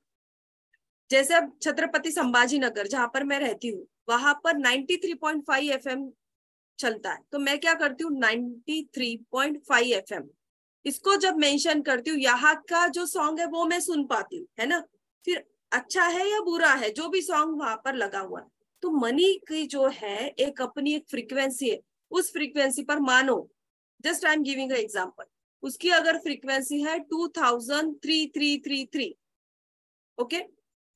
जैसे अब छत्रपति संभाजी नगर जहां पर मैं रहती हूँ, वहां पर 93.5 FM चलता है, तो मैं क्या करती हूँ, 93.5 FM इसको जब मेंशन करती हूँ, यहाँ का जो सॉन्ग है वो मैं सुन पाती हूँ, है ना। फिर अच्छा है या बुरा है, जो भी सॉन्ग वहां पर लगा हुआ है, तो मनी की जो है एक अपनी एक फ्रीक्वेंसी है। उस फ्रीक्वेंसी पर मानो, just I am giving a example, उसकी अगर फ्रीक्वेंसी है 2333, ओके,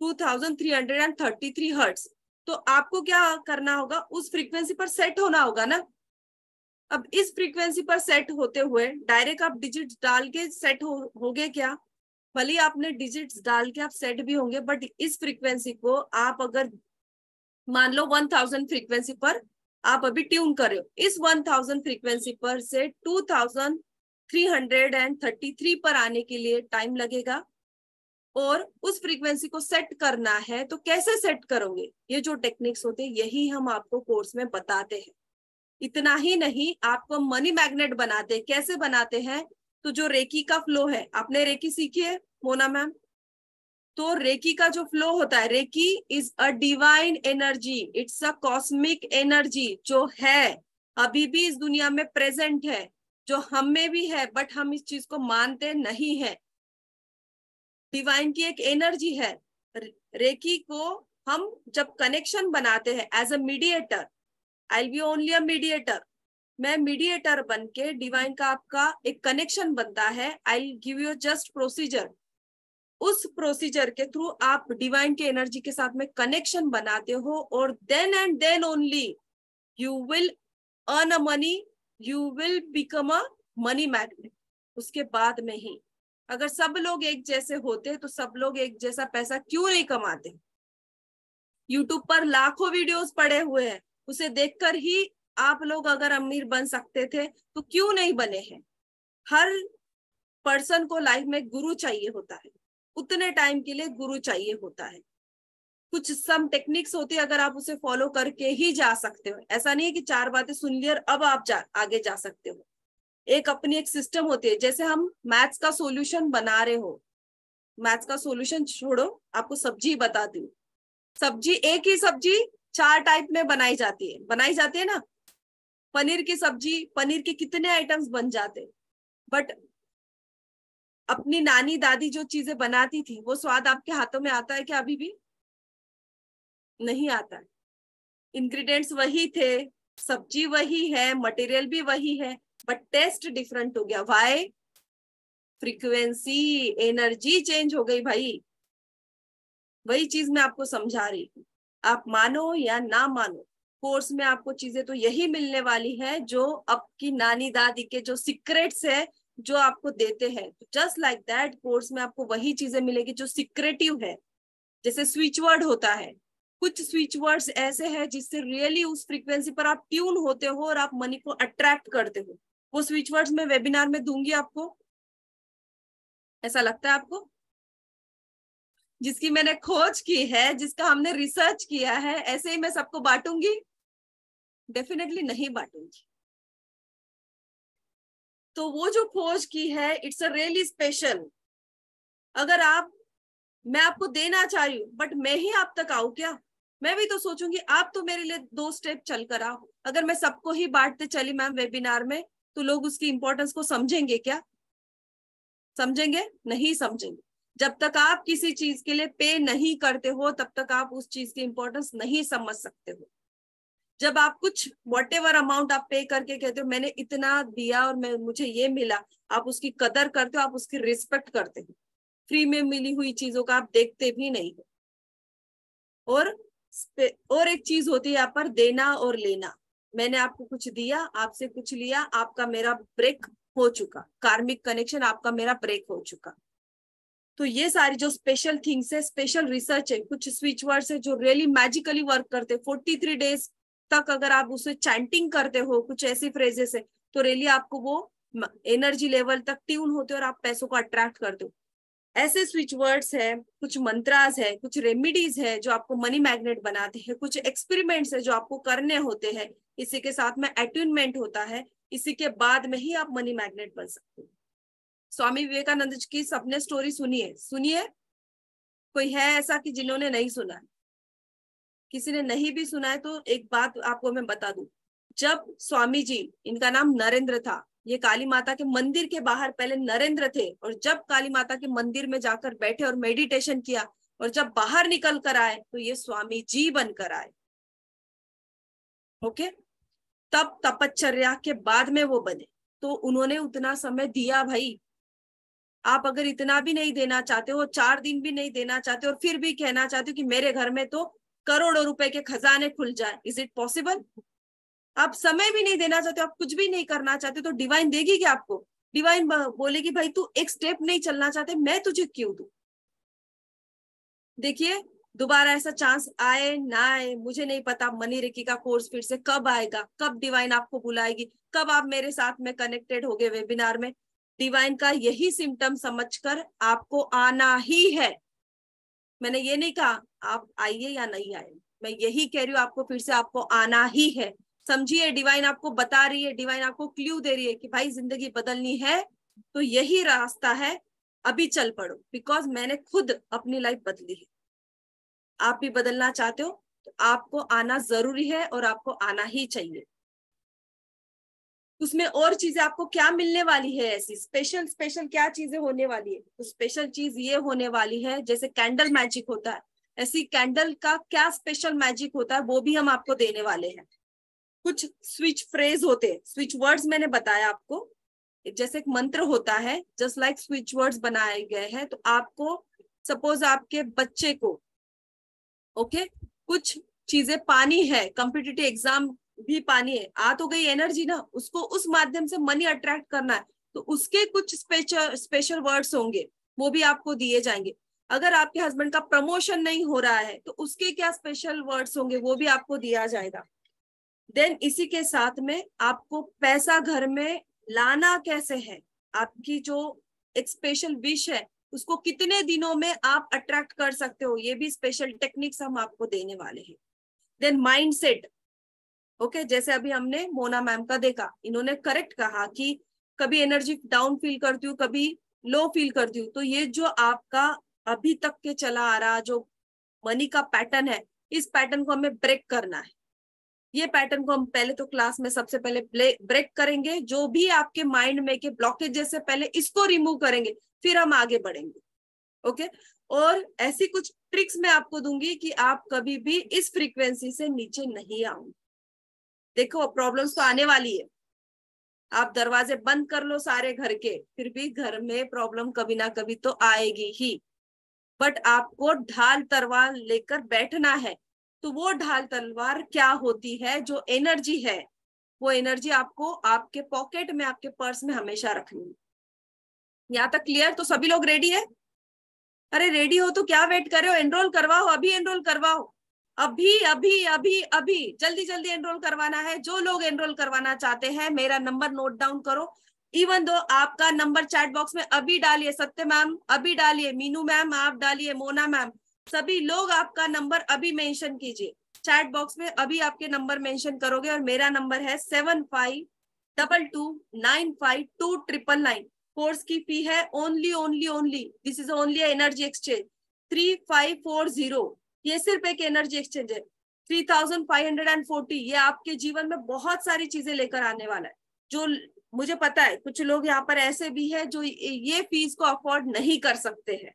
2333 हर्ट्स, तो आपको क्या करना होगा, उस फ्रीक्वेंसी पर सेट होना होगा ना। अब इस फ्रीक्वेंसी पर सेट होते हुए डायरेक्ट आप डिजिट्स डाल के सेट होगे क्या? भले आपने डिजिट्स डाल के आप सेट भी होंगे, बट इस फ्रीक्वेंसी को आप अगर मान लो 1000 फ्रीक्वेंसी पर आप अभी ट्यून कर रहे हो, इस 1000 फ्रीक्वेंसी पर से 2333 पर आने के लिए टाइम लगेगा। और उस फ्रीक्वेंसी को सेट करना है तो कैसे सेट करोगे, ये जो टेक्निक्स होते हैं यही हम आपको कोर्स में बताते हैं। इतना ही नहीं, आपको मनी मैग्नेट बनाते हैं। कैसे बनाते हैं, तो जो रेकी का फ्लो है, आपने रेकी सीखी है मोना मैम, तो रेकी का जो फ्लो होता है, reiki is a divine energy, it's a cosmic energy जो है अभी भी इस दुनिया में प्रेजेंट है, जो हम में भी है, बट हम इस चीज को मानते नहीं है। डिवाइन की एक एनर्जी है। रेकी को हम जब कनेक्शन बनाते हैं as a mediator, I will be only a mediator, मैं मीडिएटर बन के डिवाइन का आपका एक कनेक्शन बनता है। I will give you just procedure, उस प्रोसीजर के थ्रू आप डिवाइन के एनर्जी के साथ में कनेक्शन बनाते हो और then and then only you will earn a money, you will become a money magnet. उसके बाद में ही, अगर सब लोग एक जैसे होते तो सब लोग एक जैसा पैसा क्यों नहीं कमाते। यूट्यूब पर लाखों वीडियोस पड़े हुए हैं, उसे देखकर ही आप लोग अगर अमीर बन सकते थे तो क्यों नहीं बने हैं। हर पर्सन को लाइफ में गुरु चाहिए होता है, उतने टाइम के लिए गुरु चाहिए होता है। कुछ सम टेक्निक्स होती है, अगर आप उसे फॉलो करके ही जा सकते हो। ऐसा नहीं है कि 4 बातें सुन ली और अब आप आगे जा सकते हो। एक अपनी एक सिस्टम होती है, जैसे हम मैथ्स का सॉल्यूशन बना रहे हो, मैथ्स का सॉल्यूशन छोड़ो, आपको सब्जी बताती हूँ। सब्जी, एक ही सब्जी 4 टाइप में बनाई जाती है ना। पनीर की सब्जी, पनीर के कितने आइटम्स बन जाते, बट अपनी नानी दादी जो चीजें बनाती थी वो स्वाद आपके हाथों में आता है क्या? अभी भी नहीं आता है। इंग्रेडिएंट्स वही थे, सब्जी वही है, मटेरियल भी वही है, बट टेस्ट डिफरेंट हो गया। व्हाई? फ्रीक्वेंसी, एनर्जी चेंज हो गई भाई। वही चीज मैं आपको समझा रही हूँ, आप मानो या ना मानो, कोर्स में आपको चीजें तो यही मिलने वाली है जो आपकी नानी दादी के जो सीक्रेट्स है जो आपको देते हैं। जस्ट लाइक दैट कोर्स में आपको वही चीजें मिलेगी जो सीक्रेटिव है। जैसे स्विच वर्ड होता है, कुछ स्विच वर्ड्स ऐसे हैं जिससे रियली उस फ्रीक्वेंसी पर आप ट्यून होते हो और आप मनी को अट्रैक्ट करते हो। वो स्विच वर्ड्स मैं वेबिनार में दूंगी आपको, ऐसा लगता है आपको? जिसकी मैंने खोज की है, जिसका हमने रिसर्च किया है, ऐसे ही मैं सबको बांटूंगी? डेफिनेटली नहीं बांटूंगी। तो वो जो खोज की है, इट्स अ रियली स्पेशल। अगर मैं आपको देना चाह रही हूँ बट मैं ही आप तक आऊं क्या? मैं भी तो सोचूंगी आप तो मेरे लिए 2 स्टेप चल कर आओ। अगर मैं सबको ही बांटते चली मैम वेबिनार में, तो लोग उसकी इंपॉर्टेंस को समझेंगे क्या? समझेंगे? नहीं समझेंगे। जब तक आप किसी चीज के लिए पे नहीं करते हो तब तक आप उस चीज की इंपॉर्टेंस नहीं समझ सकते हो। जब आप कुछ व्हाटएवर अमाउंट आप पे करके कहते हो मैंने इतना दिया और मुझे ये मिला, आप उसकी कदर करते हो, आप उसकी रिस्पेक्ट करते हो। फ्री में मिली हुई चीजों का आप देखते भी नहीं हो। और एक चीज होती है यहाँ पर, देना और लेना। मैंने आपको कुछ दिया, आपसे कुछ लिया, आपका मेरा ब्रेक हो चुका, कार्मिक कनेक्शन आपका मेरा ब्रेक हो चुका। तो ये सारी जो स्पेशल थिंग्स है, स्पेशल रिसर्च है, कुछ स्विच वर्ड्स है जो रियली मैजिकली वर्क करते हैं। 43 डेज तक अगर आप उसे चैंटिंग करते हो, कुछ ऐसी फ्रेजेस है, तो रियली आपको वो एनर्जी लेवल तक ट्यून होते हो और आप पैसों को अट्रैक्ट करते हो। ऐसे स्विच वर्ड्स है, कुछ मंत्रास है, कुछ रेमिडीज है जो आपको मनी मैग्नेट बनाते हैं, कुछ एक्सपेरिमेंट्स है जो आपको करने होते हैं, इसी के साथ में अट्यूनमेंट होता है, इसी के बाद में ही आप मनी मैग्नेट बन सकते हो। स्वामी विवेकानंद जी की सबने स्टोरी सुनिए? कोई है ऐसा कि जिन्होंने नहीं सुना है? किसी ने नहीं भी सुना है तो एक बात आपको मैं बता दूं, जब स्वामी जी, इनका नाम नरेंद्र था, ये काली माता के मंदिर के बाहर पहले नरेंद्र थे, और जब काली माता के मंदिर में जाकर बैठे और मेडिटेशन किया और जब बाहर निकल कर आए तो ये स्वामी जी बनकर आए। ओके, तब तपश्चर्या के बाद में वो बने। तो उन्होंने उतना समय दिया भाई। आप अगर इतना भी नहीं देना चाहते हो, 4 दिन भी नहीं देना चाहते और फिर भी कहना चाहते हो कि मेरे घर में तो करोड़ों रुपए के खजाने खुल जाए, इज इट पॉसिबल? आप समय भी नहीं देना चाहते, आप कुछ भी नहीं करना चाहते, तो डिवाइन देगी क्या आपको? डिवाइन बोलेगी भाई तू एक स्टेप नहीं चलना चाहते, मैं तुझे क्यों दूं? देखिए, दोबारा ऐसा चांस आए ना आए मुझे नहीं पता। मनी रेकी का कोर्स फिर से कब आएगा, कब डिवाइन आपको बुलाएगी, कब आप मेरे साथ में कनेक्टेड होगे वेबिनार में, डिवाइन का यही सिम्टम समझकर आपको आना ही है। मैंने ये नहीं कहा आप आइए या नहीं आए, मैं यही कह रही हूँ आपको फिर से, आपको आना ही है। समझिए, डिवाइन आपको बता रही है, डिवाइन आपको क्लू दे रही है कि भाई जिंदगी बदलनी है तो यही रास्ता है, अभी चल पड़ो। बिकॉज मैंने खुद अपनी लाइफ बदली है। आप भी बदलना चाहते हो तो आपको आना जरूरी है और आपको आना ही चाहिए। उसमें और चीजें आपको क्या मिलने वाली है, ऐसी स्पेशल स्पेशल क्या चीजें होने वाली है? तो स्पेशल चीज ये होने वाली है, जैसे कैंडल मैजिक होता है, ऐसी कैंडल का क्या स्पेशल मैजिक होता है वो भी हम आपको देने वाले हैं। कुछ स्विच फ्रेज होते हैं, स्विच वर्ड्स मैंने बताया आपको, जैसे एक मंत्र होता है, जस्ट लाइक स्विच वर्ड्स बनाए गए हैं। तो आपको सपोज आपके बच्चे को ओके कुछ चीजें पानी है, कॉम्पिटिटिव एग्जाम भी पानी है, आ तो गई एनर्जी ना, उसको उस माध्यम से मनी अट्रैक्ट करना है, तो उसके कुछ स्पेशल वर्ड्स होंगे, वो भी आपको दिए जाएंगे। अगर आपके हस्बैंड का प्रमोशन नहीं हो रहा है तो उसके क्या स्पेशल वर्ड्स होंगे, वो भी आपको दिया जाएगा। देन इसी के साथ में आपको पैसा घर में लाना कैसे है, आपकी जो एक स्पेशल विश है उसको कितने दिनों में आप अट्रैक्ट कर सकते हो, ये भी स्पेशल टेक्निक्स हम आपको देने वाले हैं। देन माइंडसेट, ओके जैसे अभी हमने मोना मैम का देखा, इन्होंने करेक्ट कहा कि कभी एनर्जी डाउन फील करती हूँ, कभी लो फील करती हूँ। तो ये जो आपका अभी तक के चला आ रहा जो मनी का पैटर्न है, इस पैटर्न को हमें ब्रेक करना है। ये पैटर्न को हम पहले तो क्लास में सबसे पहले ब्रेक करेंगे, जो भी आपके माइंड में के ब्लॉकेजेस से पहले इसको रिमूव करेंगे, फिर हम आगे बढ़ेंगे। ओके और ऐसी कुछ ट्रिक्स मैं आपको दूंगी कि आप कभी भी इस फ्रीक्वेंसी से नीचे नहीं आओगे। देखो प्रॉब्लम्स तो आने वाली है, आप दरवाजे बंद कर लो सारे घर के, फिर भी घर में प्रॉब्लम कभी ना कभी तो आएगी ही। बट आपको ढाल तलवार लेकर बैठना है। तो वो ढाल तलवार क्या होती है, जो एनर्जी है, वो एनर्जी आपको आपके पॉकेट में, आपके पर्स में हमेशा रखनी है। यहाँ तक क्लियर? तो सभी लोग रेडी है? अरे रेडी हो तो क्या वेट कर रहे हो, एनरोल करवाओ, अभी एनरोल करवाओ, अभी अभी अभी अभी जल्दी जल्दी एनरोल करवाना है। जो लोग एनरोल करवाना चाहते हैं मेरा नंबर नोट डाउन करो। इवन दो आपका नंबर चैट बॉक्स में अभी डालिए, सत्य मैम अभी डालिए, मीनू मैम आप डालिए, मोना मैम, सभी लोग आपका नंबर अभी मेंशन कीजिए चैट बॉक्स में, अभी आपके नंबर मेंशन करोगे। और मेरा नंबर है 7522952999। कोर्स की फी है only this is only energy exchange 3540। ये सिर्फ एक एनर्जी एक्सचेंज है। 3540 ये आपके जीवन में बहुत सारी चीजें लेकर आने वाला है। जो मुझे पता है कुछ लोग यहाँ पर ऐसे भी है जो ये फीस को अफोर्ड नहीं कर सकते हैं।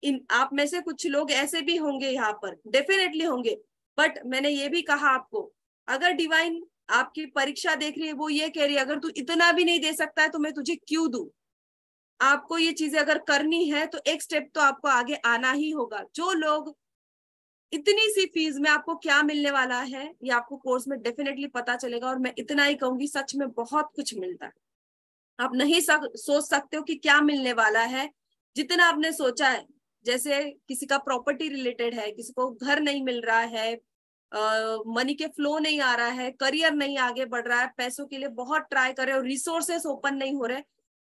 इन आप में से कुछ लोग ऐसे भी होंगे यहाँ पर, डेफिनेटली होंगे। बट मैंने ये भी कहा आपको, अगर डिवाइन आपकी परीक्षा देख रही है, वो ये कह रही है अगर तू इतना भी नहीं दे सकता है तो मैं तुझे क्यों दूं। आपको ये चीजें अगर करनी है तो एक स्टेप तो आपको आगे आना ही होगा। जो लोग इतनी सी फीस में आपको क्या मिलने वाला है ये आपको कोर्स में डेफिनेटली पता चलेगा। और मैं इतना ही कहूंगी, सच में बहुत कुछ मिलता है। आप नहीं सोच सकते हो कि क्या मिलने वाला है जितना आपने सोचा है। जैसे किसी का प्रॉपर्टी रिलेटेड है, किसी को घर नहीं मिल रहा है, मनी के फ्लो नहीं आ रहा है, करियर नहीं आगे बढ़ रहा है, पैसों के लिए बहुत ट्राई कर रहे हो, रिसोर्सेस ओपन नहीं हो रहे,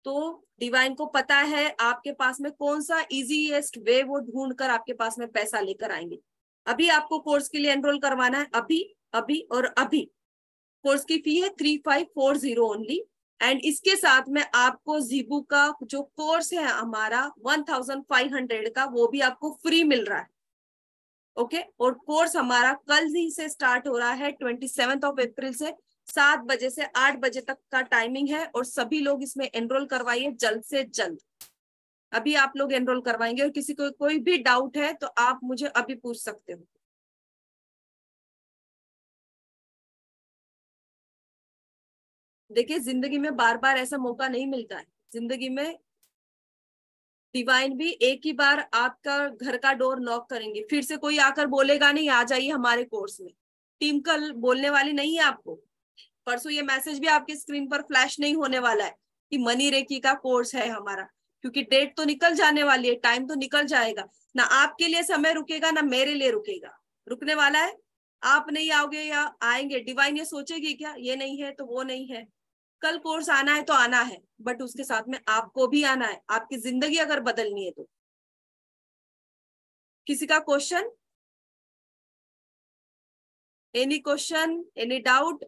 तो डिवाइन को पता है आपके पास में कौन सा इजीएस्ट वे वो ढूंढ कर आपके पास में पैसा लेकर आएंगे। अभी आपको कोर्स के लिए एनरोल करवाना है, अभी अभी और अभी। कोर्स की फी है 3540 ओनली। एंड इसके साथ में आपको ज़ीबू का जो कोर्स है हमारा 1500 का, वो भी आपको फ्री मिल रहा है। ओके और कोर्स हमारा कल ही से स्टार्ट हो रहा है 27 अप्रैल से 7 बजे से 8 बजे तक का टाइमिंग है। और सभी लोग इसमें एनरोल करवाइए जल्द से जल्द। अभी आप लोग एनरोल करवाएंगे और किसी को कोई भी डाउट है तो आप मुझे अभी पूछ सकते हो। देखिए जिंदगी में बार बार ऐसा मौका नहीं मिलता है। जिंदगी में डिवाइन भी एक ही बार आपका घर का डोर नॉक करेंगे, फिर से कोई आकर बोलेगा नहीं आ जाइए हमारे कोर्स में। टीम कल बोलने वाली नहीं है आपको। परसों ये मैसेज भी आपकी स्क्रीन पर फ्लैश नहीं होने वाला है कि मनी रेकी का कोर्स है हमारा, क्योंकि डेट तो निकल जाने वाली है, टाइम तो निकल जाएगा। ना आपके लिए समय रुकेगा ना मेरे लिए रुकेगा, रुकने वाला है। आप नहीं आओगे या आएंगे, डिवाइन ये सोचेगी क्या ये नहीं है तो वो नहीं है। कल कोर्स आना है तो आना है, बट उसके साथ में आपको भी आना है, आपकी जिंदगी अगर बदलनी है तो। किसी का question, any question, any doubt?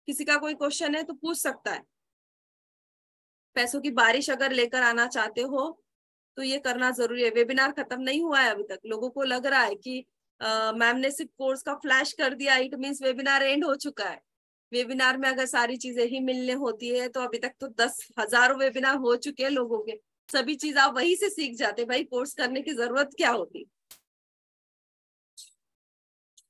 किसी का कोई क्वेश्चन है तो पूछ सकता है। पैसों की बारिश अगर लेकर आना चाहते हो तो ये करना जरूरी है। वेबिनार खत्म नहीं हुआ है अभी तक। लोगों को लग रहा है कि मैम ने सिर्फ कोर्स का फ्लैश कर दिया, इट मीन्स वेबिनार एंड हो चुका है। वेबिनार में अगर सारी चीजें ही मिलने होती है तो अभी तक तो 10,000 वेबिनार हो चुके हैं लोगों के। सभी चीज आप वहीं से सीख जाते, भाई कोर्स करने की जरूरत क्या होती।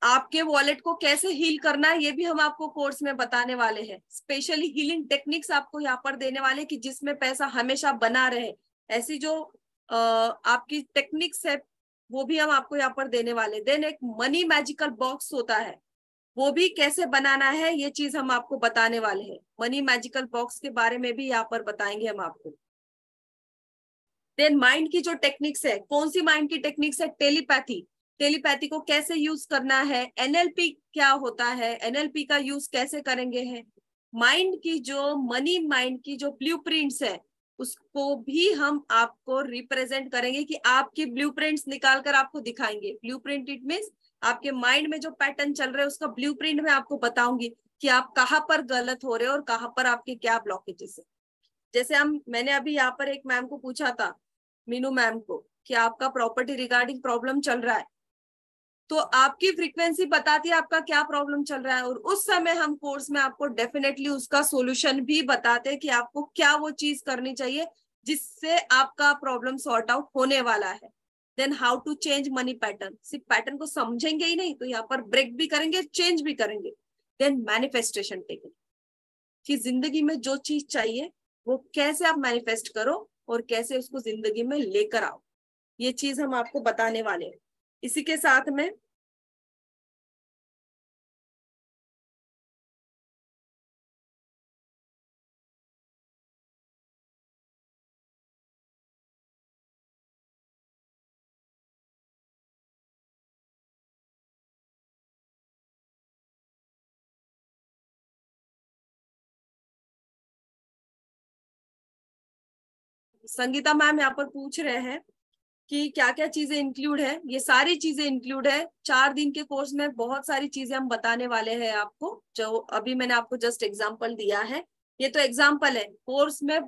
आपके वॉलेट को कैसे हील करना है ये भी हम आपको कोर्स में बताने वाले हैं। स्पेशली हीलिंग टेक्निक्स आपको यहाँ पर देने वाले कि जिसमें पैसा हमेशा बना रहे। ऐसी जो आपकी टेक्निक्स है वो भी हम आपको यहाँ पर देने वाले। देन एक मनी मैजिकल बॉक्स होता है, वो भी कैसे बनाना है ये चीज हम आपको बताने वाले हैं। मनी मैजिकल बॉक्स के बारे में भी यहाँ पर बताएंगे हम आपको। देन माइंड की जो टेक्निक्स है, कौन सी माइंड की टेक्निक्स है? टेलीपैथी। टेलीपैथी को कैसे यूज करना है, एनएलपी क्या होता है, एनएलपी का यूज कैसे करेंगे है। माइंड की जो मनी माइंड की जो ब्लूप्रिंट्स है उसको भी हम आपको रिप्रेजेंट करेंगे कि आपकी ब्लूप्रिंट्स निकाल कर आपको दिखाएंगे। ब्लूप्रिंट इट मीन्स आपके माइंड में जो पैटर्न चल रहे हैं उसका ब्लूप्रिंट में आपको बताऊंगी कि आप कहाँ पर गलत हो रहे हो और कहाँ पर आपके क्या ब्लॉकेजेस है। जैसे मैंने अभी यहाँ पर एक मैम को पूछा था, मीनू मैम को, कि आपका प्रॉपर्टी रिगार्डिंग प्रॉब्लम चल रहा है, तो आपकी फ्रीक्वेंसी बताती है आपका क्या प्रॉब्लम चल रहा है। और उस समय हम कोर्स में आपको डेफिनेटली उसका सॉल्यूशन भी बताते हैं कि आपको क्या वो चीज करनी चाहिए जिससे आपका प्रॉब्लम सॉर्ट आउट होने वाला है। Then how to change money pattern. सिर्फ पैटर्न को समझेंगे ही नहीं तो यहाँ पर ब्रेक भी करेंगे, चेंज भी करेंगे। देन मैनिफेस्टेशन टेक्निक, कि जिंदगी में जो चीज चाहिए वो कैसे आप मैनिफेस्ट करो और कैसे उसको जिंदगी में लेकर आओ, ये चीज हम आपको बताने वाले हैं। इसी के साथ में संगीता मैम यहाँ पर पूछ रहे हैं कि क्या क्या चीजें इंक्लूड है। ये सारी चीजें इंक्लूड है। 4 दिन के कोर्स में बहुत सारी चीजें हम बताने वाले हैं आपको, जो अभी मैंने आपको जस्ट एग्जांपल दिया है। ये तो एग्जांपल है, कोर्स में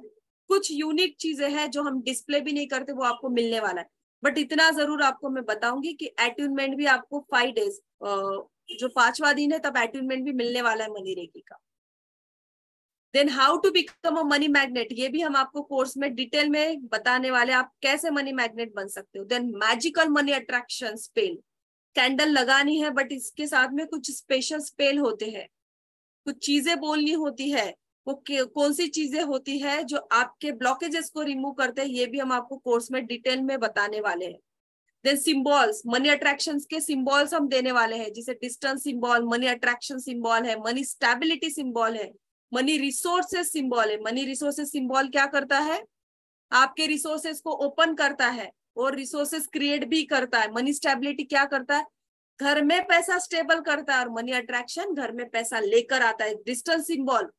कुछ यूनिक चीजें हैं जो हम डिस्प्ले भी नहीं करते, वो आपको मिलने वाला है। बट इतना जरूर आपको मैं बताऊंगी कि एट्यूनमेंट भी आपको 5 डेज, जो 5वां दिन है तब एट्यूनमेंट भी मिलने वाला है मनी रेकी का। Then how to become a money magnet, ये भी हम आपको कोर्स में डिटेल में बताने वाले, आप कैसे मनी मैग्नेट बन सकते हो। Then magical money attraction spell, candle लगानी है बट इसके साथ में कुछ स्पेशल स्पेल होते हैं, कुछ चीजें बोलनी होती है। वो कौन सी चीजें होती है जो आपके ब्लॉकेजेस को रिमूव करते हैं, ये भी हम आपको कोर्स में डिटेल में बताने वाले हैं। देन सिंबल्स, मनी अट्रैक्शन के सिंबल्स हम देने वाले हैं, जैसे distance symbol money attraction symbol है, मनी स्टेबिलिटी सिंबल है, मनी रिसोर्सेस सिंबल है। मनी रिसोर्सेस सिंबल क्या करता है, आपके रिसोर्सेस को ओपन करता है और रिसोर्सेस क्रिएट भी करता है। मनी स्टेबिलिटी क्या करता है, घर में पैसा स्टेबल करता है, और मनी अट्रैक्शन घर में पैसा लेकर आता है। डिस्टेंस सिंबल,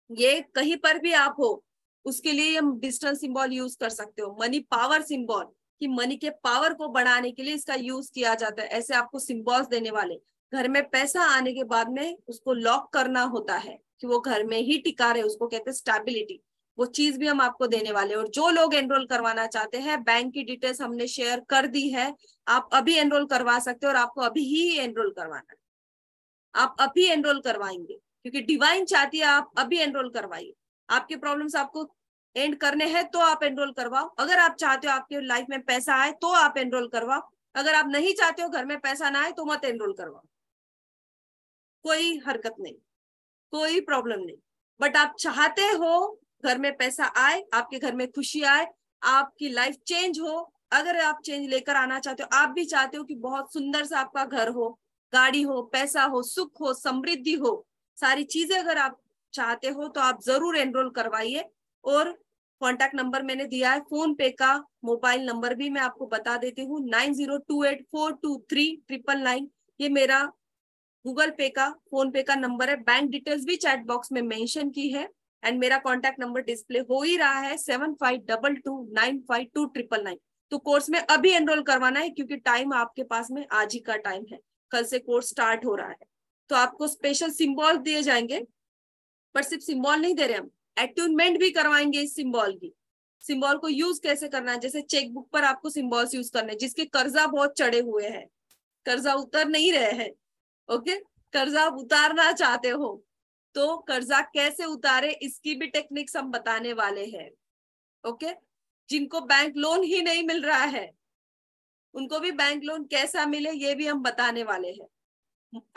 ये कहीं पर भी आप हो उसके लिए हम डिस्टेंस सिंबल यूज कर सकते हो। मनी पावर सिंबल, कि मनी के पावर को बढ़ाने के लिए इसका यूज किया जाता है। ऐसे आपको सिंबल्स देने वाले। घर में पैसा आने के बाद में उसको लॉक करना होता है कि वो घर में ही टिका रहे, उसको कहते हैं स्टेबिलिटी। वो चीज भी हम आपको देने वाले। और जो लोग एनरोल करवाना चाहते हैं, बैंक की डिटेल्स हमने शेयर कर दी है, आप अभी एनरोल करवा सकते हो। और आपको अभी ही एनरोल करवाना है, आप अभी एनरोल करवाएंगे क्योंकि डिवाइन चाहती है आप अभी एनरोल करवाइए। आपके प्रॉब्लम्स आपको एंड करने हैं तो आप एनरोल करवाओ। अगर आप चाहते हो आपके लाइफ में पैसा आए तो आप एनरोल करवाओ। अगर आप नहीं चाहते हो घर में पैसा ना आए तो मत एनरोल करवाओ, कोई हरकत नहीं, कोई प्रॉब्लम नहीं। बट आप चाहते हो घर में पैसा आए, आपके घर में खुशी आए, आपकी लाइफ चेंज हो। अगर आप चेंज लेकर आना चाहते हो, आप भी चाहते हो कि बहुत सुंदर सा आपका घर हो, गाड़ी हो, पैसा हो, सुख हो, समृद्धि हो, सारी चीजें अगर आप चाहते हो तो आप जरूर एनरोल करवाइए। और कॉन्टैक्ट नंबर मैंने दिया है, फोन पे का मोबाइल नंबर भी मैं आपको बता देती हूँ, 9028423999। ये मेरा गूगल पे का, फोन पे का नंबर है, बैंक डिटेल्स भी चैट बॉक्स में मेंशन की है, एंड मेरा कॉन्टैक्ट नंबर डिस्प्ले हो ही रहा है 7522952999। तो कोर्स में अभी एनरोल करवाना है क्योंकि टाइम आपके पास में आज ही का टाइम है, कल से कोर्स स्टार्ट हो रहा है। तो आपको स्पेशल सिंबल दिए जाएंगे, पर सिर्फ सिंबल नहीं दे रहे हम, एट्यूनमेंट भी करवाएंगे इस सिंबल की। सिंबल को यूज कैसे करना है, जैसे चेकबुक पर आपको सिंबल्स यूज करने, जिसके कर्जा बहुत चढ़े हुए हैं, कर्जा उतर नहीं रहे हैं, ओके, कर्जा आप उतारना चाहते हो तो कर्जा कैसे उतारे इसकी भी टेक्निक्स हम बताने वाले हैं, ओके। जिनको बैंक लोन ही नहीं मिल रहा है उनको भी बैंक लोन कैसा मिले ये भी हम बताने वाले हैं।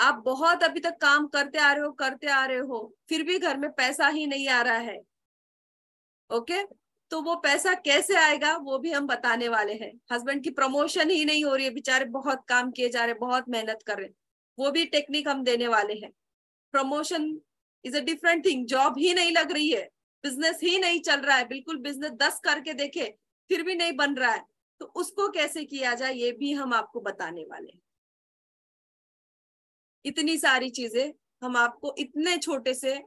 आप बहुत अभी तक काम करते आ रहे हो फिर भी घर में पैसा ही नहीं आ रहा है, ओके, तो वो पैसा कैसे आएगा वो भी हम बताने वाले हैं। हस्बैंड की प्रमोशन ही नहीं हो रही है, बेचारे बहुत काम किए जा रहे, बहुत मेहनत कर रहे, वो भी टेक्निक हम देने वाले हैं। Promotion is a different thing, job ही नहीं लग रही है, बिजनेस ही नहीं चल रहा है, बिल्कुल बिजनेस 10 करके देखे फिर भी नहीं बन रहा है, तो उसको कैसे किया जाए ये भी हम आपको बताने वाले हैं। इतनी सारी चीजें हम आपको इतने छोटे से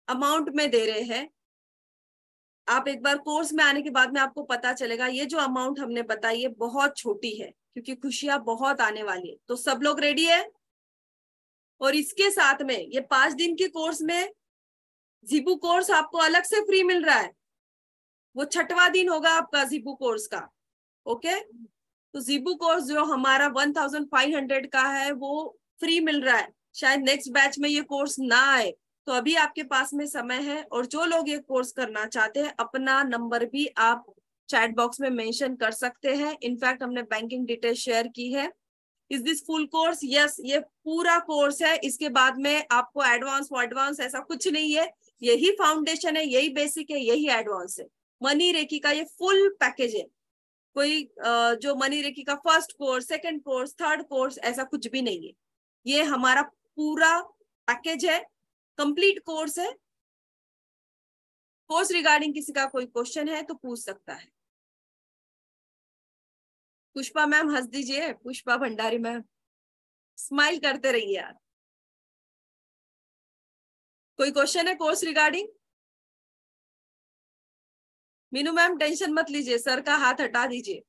अमाउंट में दे रहे हैं। आप एक बार कोर्स में आने के बाद में आपको पता चलेगा ये जो अमाउंट हमने बताई है बहुत छोटी है, क्योंकि खुशियां बहुत आने वाली है। तो सब लोग रेडी है? और इसके साथ में ये 5 दिन के कोर्स में जीबू कोर्स आपको अलग से फ्री मिल रहा है, वो 6वां दिन होगा आपका जीबू कोर्स का, ओके। तो जीबू कोर्स जो हमारा 1500 का है वो फ्री मिल रहा है। शायद नेक्स्ट बैच में ये कोर्स ना आए, तो अभी आपके पास में समय है, और जो लोग ये कोर्स करना चाहते हैं अपना नंबर भी आप चैट बॉक्स में मेंशन कर सकते हैं। इनफैक्ट हमने बैंकिंग डिटेल शेयर की है। Is this full course? Yes, ये पूरा कोर्स है। इसके बाद में आपको एडवांस ऐसा कुछ नहीं है, यही फाउंडेशन है, यही बेसिक है, यही एडवांस है। मनी रेकी का ये फुल पैकेज है। कोई जो मनी रेकी का first course, second course, third course ऐसा कुछ भी नहीं है, ये हमारा पूरा पैकेज है, कंप्लीट कोर्स है। कोर्स रिगार्डिंग किसी का कोई क्वेश्चन है तो पूछ सकता है। पुष्पा मैम हंस दीजिए, पुष्पा भंडारी मैम स्माइल करते रहिए यार। कोई क्वेश्चन है course regarding? Meenu ma'am tension मत लीजिए, सर का हाथ हटा दीजिए,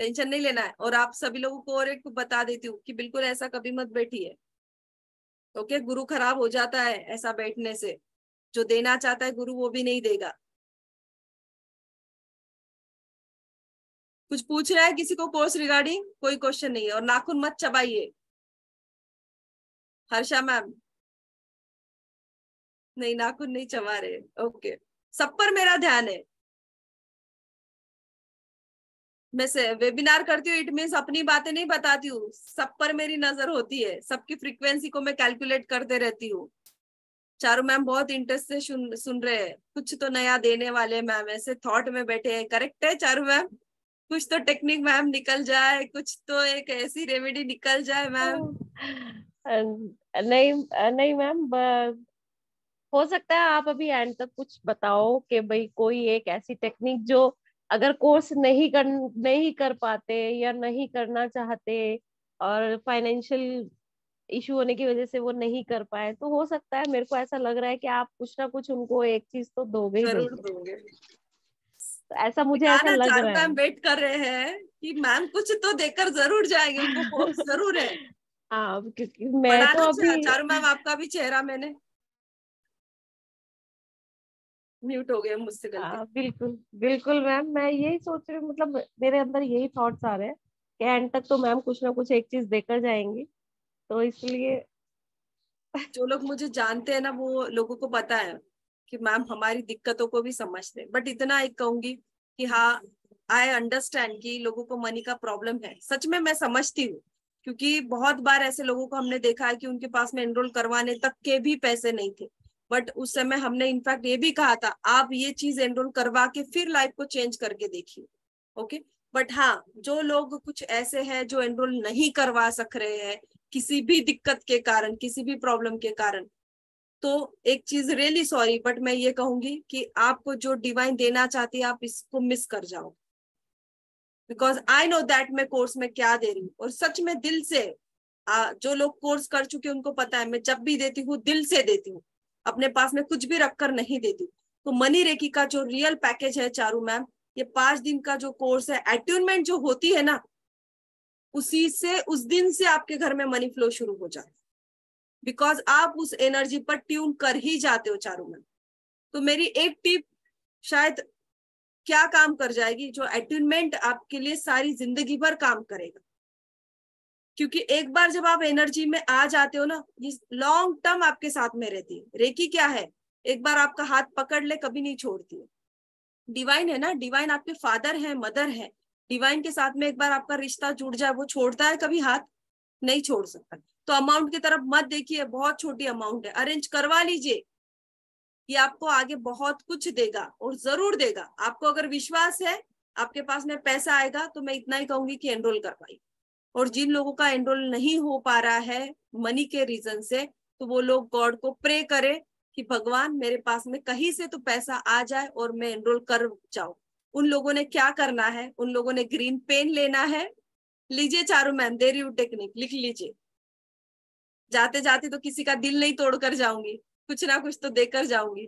टेंशन नहीं लेना है। और आप सभी लोगों को और एक बता देती हूँ कि बिल्कुल ऐसा कभी मत बैठिए, ओके। गुरु खराब हो जाता है ऐसा बैठने से, जो देना चाहता है गुरु वो भी नहीं देगा। कुछ पूछ रहा है किसी को कोर्स रिगार्डिंग? कोई क्वेश्चन नहीं है। और नाखून मत चबाइए। हर्षा मैम नहीं, नाखून नहीं चबा रहे, ओके। सब पर मेरा ध्यान है। मैं से वेबिनार करती हूँ, इट मीन्स अपनी बातें नहीं बताती हूँ, सब पर मेरी नजर होती है, सबकी फ्रीक्वेंसी को मैं कैलकुलेट करते रहती हूँ। चारू मैम बहुत इंटरेस्ट से सुन रहे हैं, कुछ तो नया देने वाले मैम, ऐसे थॉट में बैठे हैं। करेक्ट है चारू मैम? कुछ तो टेक्निक मैम निकल जाए, कुछ तो एक ऐसी रेमेडी निकल जाए मैम। नहीं मैम, हो सकता है आप अभी एंड तक कुछ बताओ कि भाई कोई एक ऐसी टेक्निक जो अगर कोर्स नहीं कर पाते या नहीं करना चाहते और फाइनेंशियल इशू होने की वजह से वो नहीं कर पाए, तो हो सकता है, मेरे को ऐसा लग रहा है कि आप कुछ ना कुछ उनको एक चीज तो दोगे ही जरूर दोगे। दोगे, ऐसा मुझे ऐसा लग चारू रहा है। मैम वेट कर रहे हैं कि मैम कुछ तो देकर जरूर जाएंगे, उनको होप जरूर है। हाँ, क्योंकि मैं बना तो दो अभी चारू मैम आपका भी चेहरा, मैंने म्यूट हो गया मुझसे गलती। बिल्कुल बिल्कुल मैम, मैं यही सोच रही हूँ, मतलब मेरे अंदर यही थॉट्स आ रहे हैं कि एंड तक तो मैम कुछ ना कुछ एक चीज देकर जाएंगी, तो इसलिए जो लोग मुझे जानते हैं ना वो लोगों को पता है कि मैम हमारी दिक्कतों को भी समझते हैं। बट इतना एक कहूंगी कि हाँ, आई अंडरस्टैंड कि लोगों को मनी का प्रॉब्लम है, सच में मैं समझती हूँ, क्योंकि बहुत बार ऐसे लोगों को हमने देखा है कि उनके पास में एनरोल करवाने तक के भी पैसे नहीं थे। बट उस समय हमने इनफैक्ट ये भी कहा था आप ये चीज एनरोल करवा के फिर लाइफ को चेंज करके देखिए, ओके। बट हाँ, जो लोग कुछ ऐसे हैं जो एनरोल नहीं करवा सक रहे हैं किसी भी दिक्कत के कारण, किसी भी प्रॉब्लम के कारण, तो एक चीज रियली सॉरी, बट मैं ये कहूंगी कि आपको जो डिवाइन देना चाहती है आप इसको मिस कर जाओ। बिकॉज आई नो दैट मैं कोर्स में क्या दे रही हूँ, और सच में दिल से जो लोग कोर्स कर चुके उनको पता है, मैं जब भी देती हूँ दिल से देती हूँ, अपने पास में कुछ भी रखकर नहीं देती। तो मनी रेकी का जो रियल पैकेज है चारू मैम, ये 5 दिन का जो कोर्स है, अट्यूनमेंट जो होती है ना, उसी से उस दिन से आपके घर में मनी फ्लो शुरू हो जाए, बिकॉज आप उस एनर्जी पर ट्यून कर ही जाते हो चारू मैम। तो मेरी एक टिप शायद क्या काम कर जाएगी, जो अट्यूनमेंट आपके लिए सारी जिंदगी भर काम करेगा। क्योंकि एक बार जब आप एनर्जी में आ जाते हो ना, ये लॉन्ग टर्म आपके साथ में रहती है। रेकी क्या है, एक बार आपका हाथ पकड़ ले कभी नहीं छोड़ती है। डिवाइन है ना, डिवाइन आपके फादर है, मदर है, डिवाइन के साथ में एक बार आपका रिश्ता जुड़ जाए, वो छोड़ता है कभी हाथ? नहीं छोड़ सकता। तो अमाउंट की तरफ मत देखिए, बहुत छोटी अमाउंट है, अरेंज करवा लीजिए, ये आपको आगे बहुत कुछ देगा और जरूर देगा। आपको अगर विश्वास है आपके पास में पैसा आएगा, तो मैं इतना ही कहूंगी कि एनरोल करवाइए। और जिन लोगों का एनरोल नहीं हो पा रहा है मनी के रीजन से, तो वो लोग गॉड को प्रे करे कि भगवान मेरे पास में कहीं से तो पैसा आ जाए और मैं एनरोल कर जाऊं। उन लोगों ने क्या करना है, उन लोगों ने ग्रीन पेन लेना है। लीजिए चारू मैम, दे रही हूँ टेक्निक, लिख लीजिए। जाते जाते तो किसी का दिल नहीं तोड़कर जाऊंगी, कुछ ना कुछ तो देकर जाऊंगी,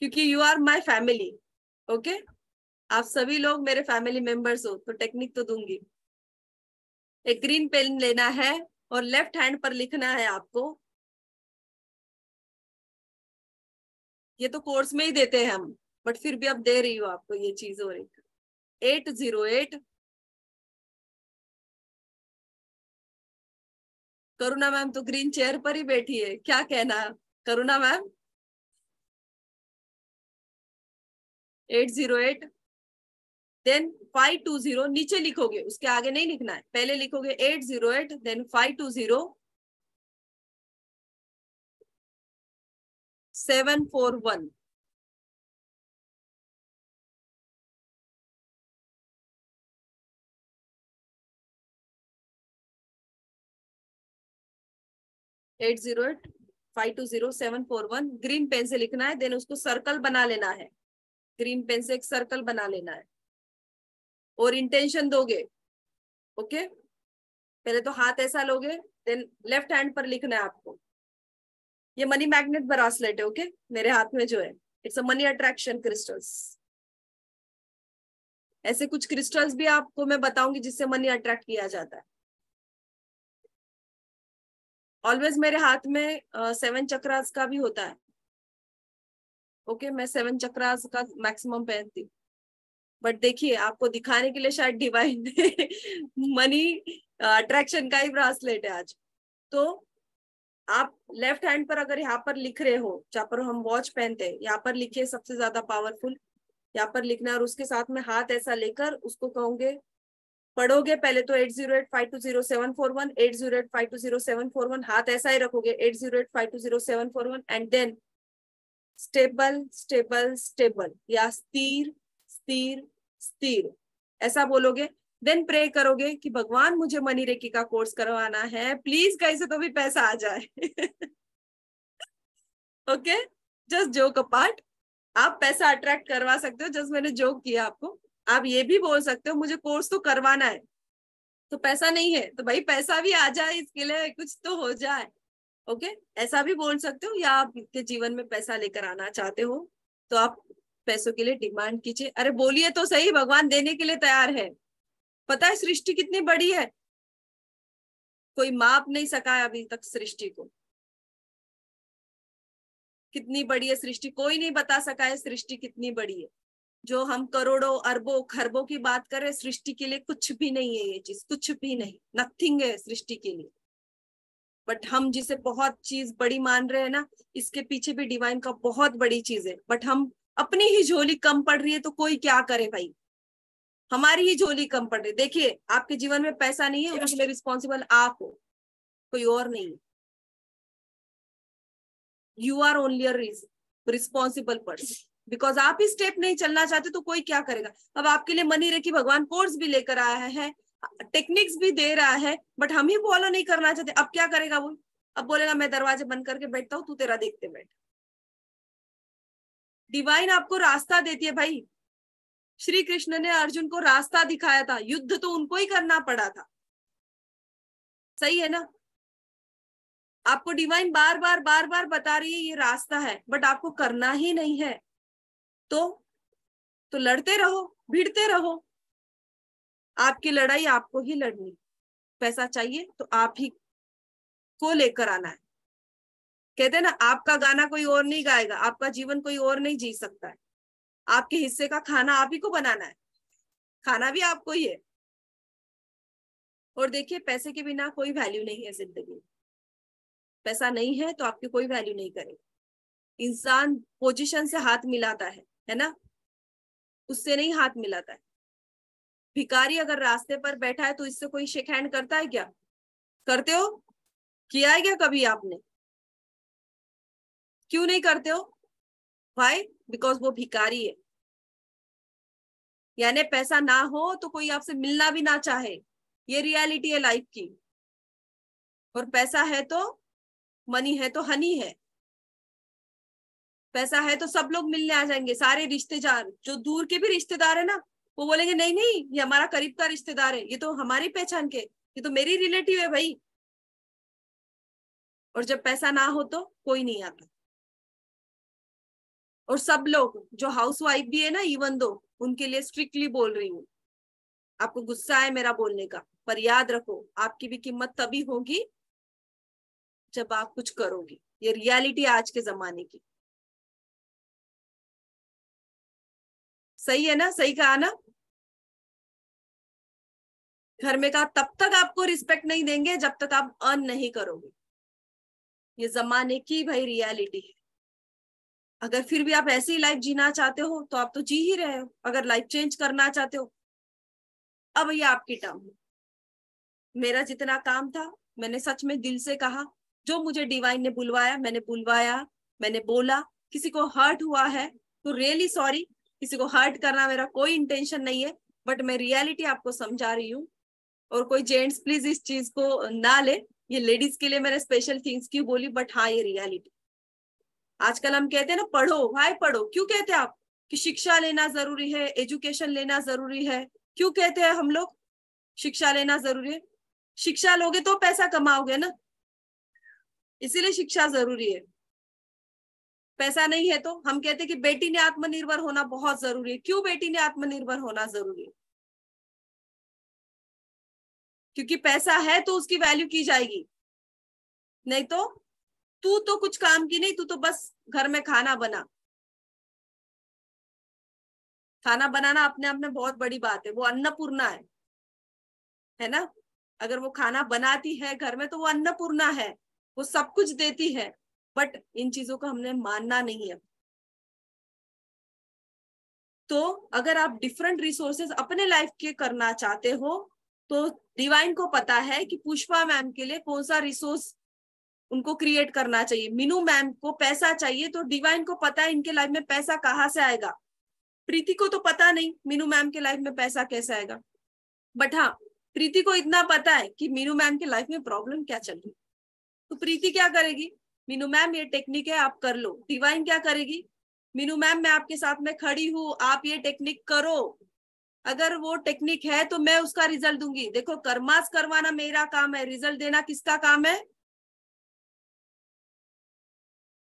क्योंकि you are my family. Okay, आप सभी लोग मेरे फैमिली मेंबर्स हो, तो टेक्निक तो दूंगी। एक ग्रीन पेन लेना है और लेफ्ट हैंड पर लिखना है आपको। ये तो कोर्स में ही देते हैं हम, बट फिर भी अब दे रही हूँ आपको ये चीज। और 808 करुणा मैम तो ग्रीन चेयर पर ही बैठी है, क्या कहना करुणा मैम? 808 देन 520, नीचे लिखोगे, उसके आगे नहीं लिखना है, पहले लिखोगे 808 देन 520 741। एट 520 741 ग्रीन पेन से लिखना है, देन उसको सर्कल बना लेना है। ग्रीन पेन से एक सर्कल बना लेना है और इंटेंशन दोगे। ओके, पहले तो हाथ ऐसा लोगे, देन लेफ्ट हैंड पर लिखना है आपको। ये मनी मैग्नेट ब्रासलेट है। ओके, मेरे हाथ में जो है, it's a money attraction crystals. ऐसे कुछ क्रिस्टल्स भी आपको मैं बताऊंगी जिससे मनी अट्रैक्ट किया जाता है। ऑलवेज मेरे हाथ में 7 चक्रास का भी होता है। ओके, मैं 7 चक्रास का मैक्सिमम पहनती हूँ। बट देखिए, आपको दिखाने के लिए शायद डिवाइन मनी अट्रैक्शन का ही ब्रासलेट है आज। तो आप लेफ्ट हैंड पर अगर यहाँ पर लिख रहे हो, जहाँ पर हम वॉच पहनते हैं, यहाँ पर लिखिए, सबसे ज्यादा पावरफुल यहाँ पर लिखना है। और उसके साथ में हाथ ऐसा लेकर उसको कहोगे, पढ़ोगे पहले तो 808 520 741, 808 520 741, हाथ ऐसा ही रखोगे 808 520 741, and then stable stable stable या स्थिर स्थिर स्थिर ऐसा बोलोगे। देन प्रे करोगे कि भगवान मुझे मनी रेकी का कोर्स करवाना है, प्लीज कहीं से तो भी पैसा आ जाए। ओके, जस्ट जोक अपार्ट, आप पैसा अट्रैक्ट करवा सकते हो, जस्ट मैंने जोक किया आपको। आप ये भी बोल सकते हो मुझे कोर्स तो करवाना है, तो पैसा नहीं है तो भाई पैसा भी आ जाए, इसके लिए कुछ तो हो जाए। ओके, ऐसा भी बोल सकते हो। या आप के जीवन में पैसा लेकर आना चाहते हो तो आप पैसों के लिए डिमांड कीजिए। अरे बोलिए तो सही, भगवान देने के लिए तैयार है। पता है सृष्टि कितनी बड़ी है, कोई माप नहीं सका है अभी तक सृष्टि को। कितनी बड़ी है सृष्टि, कोई नहीं बता सका है सृष्टि कितनी बड़ी है। जो हम करोड़ों अरबों खरबों की बात करें, सृष्टि के लिए कुछ भी नहीं है ये चीज, कुछ भी नहीं, नथिंग है सृष्टि के लिए। बट हम जिसे बहुत चीज बड़ी मान रहे हैं ना, इसके पीछे भी डिवाइन का बहुत बड़ी चीज है। बट हम अपनी ही झोली कम पड़ रही है तो कोई क्या करे भाई, हमारी ही झोली कम पड़ रही है। देखिए, आपके जीवन में पैसा नहीं है, उसके लिए रिस्पॉन्सिबल आप हो, कोई और नहीं। You are only a responsible person, because आप ही स्टेप नहीं चलना चाहते तो कोई क्या करेगा। अब आपके लिए मनी रेकी भगवान कोर्स भी लेकर आया है, टेक्निक्स भी दे रहा है, बट हम ही फॉलो नहीं करना चाहते। अब क्या करेगा वो? अब बोलेगा मैं दरवाजे बंद करके बैठता हूँ, तू तेरा देखते बैठ। डिवाइन आपको रास्ता देती है भाई। श्री कृष्ण ने अर्जुन को रास्ता दिखाया था, युद्ध तो उनको ही करना पड़ा था। सही है ना? आपको डिवाइन बार बार बता रही है ये रास्ता है, बट आपको करना ही नहीं है। तो लड़ते रहो, भिड़ते रहो। आपकी लड़ाई आपको ही लड़नी। पैसा चाहिए तो आप ही को लेकर आना है। कहते हैं ना, आपका गाना कोई और नहीं गाएगा, आपका जीवन कोई और नहीं जी सकता है। आपके हिस्से का खाना आप ही को बनाना है, खाना भी आपको ही है। और देखिए, पैसे के बिना कोई वैल्यू नहीं है जिंदगी में। पैसा नहीं है तो आपकी कोई वैल्यू नहीं करेगा। इंसान पोजीशन से हाथ मिलाता है ना, उससे नहीं हाथ मिलाता है। भिखारी अगर रास्ते पर बैठा है तो इससे कोई शेक हैंड करता है क्या? करते हो? किया है क्या कभी आपने? क्यों नहीं करते हो? व्हाई? बिकॉज वो भिखारी है। यानी पैसा ना हो तो कोई आपसे मिलना भी ना चाहे, ये रियलिटी है लाइफ की। और पैसा है तो मनी है तो हनी है। पैसा है तो सब लोग मिलने आ जाएंगे, सारे रिश्तेदार, जो दूर के भी रिश्तेदार है ना, वो बोलेंगे नहीं नहीं ये हमारा करीब का रिश्तेदार है, ये तो हमारी पहचान के, ये तो मेरी रिलेटिव है भाई। और जब पैसा ना हो तो कोई नहीं आता। और सब लोग जो हाउसवाइफ भी है ना, इवन दो, उनके लिए स्ट्रिक्टली बोल रही हूँ, आपको गुस्सा है मेरा बोलने का, पर याद रखो आपकी भी कीमत तभी होगी जब आप कुछ करोगे। ये रियलिटी आज के जमाने की। सही है ना? सही कहा ना? घर में कहा तब तक आपको रिस्पेक्ट नहीं देंगे जब तक आप अर्न नहीं करोगे। ये जमाने की भाई रियलिटी है। अगर फिर भी आप ऐसी लाइफ जीना चाहते हो तो आप तो जी ही रहे हो। अगर लाइफ चेंज करना चाहते हो, अब ये आपकी टर्म है। मेरा जितना काम था मैंने सच में दिल से कहा, जो मुझे डिवाइन ने बुलवाया मैंने बुलवाया, मैंने बोला। किसी को हर्ट हुआ है तो रियली सॉरी, किसी को हर्ट करना मेरा कोई इंटेंशन नहीं है, बट मैं रियलिटी आपको समझा रही हूँ। और कोई जेंट्स प्लीज इस चीज को ना ले, ये लेडीज के लिए मैंने स्पेशल थिंग्स क्यों बोली, बट हाँ ये रियलिटी। आजकल हम कहते हैं ना पढ़ो भाई पढ़ो, क्यों कहते हैं आप कि शिक्षा लेना जरूरी है, एजुकेशन लेना जरूरी है? क्यों कहते हैं हम लोग शिक्षा लेना जरूरी है? शिक्षा लोगे तो पैसा कमाओगे ना, इसीलिए शिक्षा जरूरी है। पैसा नहीं है तो हम कहते हैं कि बेटी ने आत्मनिर्भर होना बहुत जरूरी है। क्यों बेटी ने आत्मनिर्भर होना जरूरी है? क्योंकि पैसा है तो उसकी वैल्यू की जाएगी, नहीं तो तू तो कुछ काम की नहीं, तू तो बस घर में खाना बना। खाना बनाना अपने आप में बहुत बड़ी बात है, वो अन्नपूर्णा है ना। अगर वो खाना बनाती है घर में तो वो अन्नपूर्णा है, वो सब कुछ देती है। बट इन चीजों को हमने मानना नहीं है। तो अगर आप डिफरेंट रिसोर्सेज अपने लाइफ के करना चाहते हो तो डिवाइन को पता है कि पुष्पा मैम के लिए कौन सा रिसोर्स उनको क्रिएट करना चाहिए। मीनू मैम को पैसा चाहिए तो डिवाइन को पता है इनके लाइफ में पैसा कहाँ से आएगा। प्रीति को तो पता नहीं मीनू मैम के लाइफ में पैसा कैसे आएगा, बट हाँ प्रीति को इतना पता है कि मीनू मैम के लाइफ में प्रॉब्लम क्या चल रही। तो प्रीति क्या करेगी, मीनू मैम ये टेक्निक है आप कर लो। डिवाइन क्या करेगी, मीनू मैम मैं आपके साथ में खड़ी हूँ, आप ये टेक्निक करो। अगर वो टेक्निक है तो मैं उसका रिजल्ट दूंगी। देखो कर्मास करवाना मेरा काम है, रिजल्ट देना किसका काम है?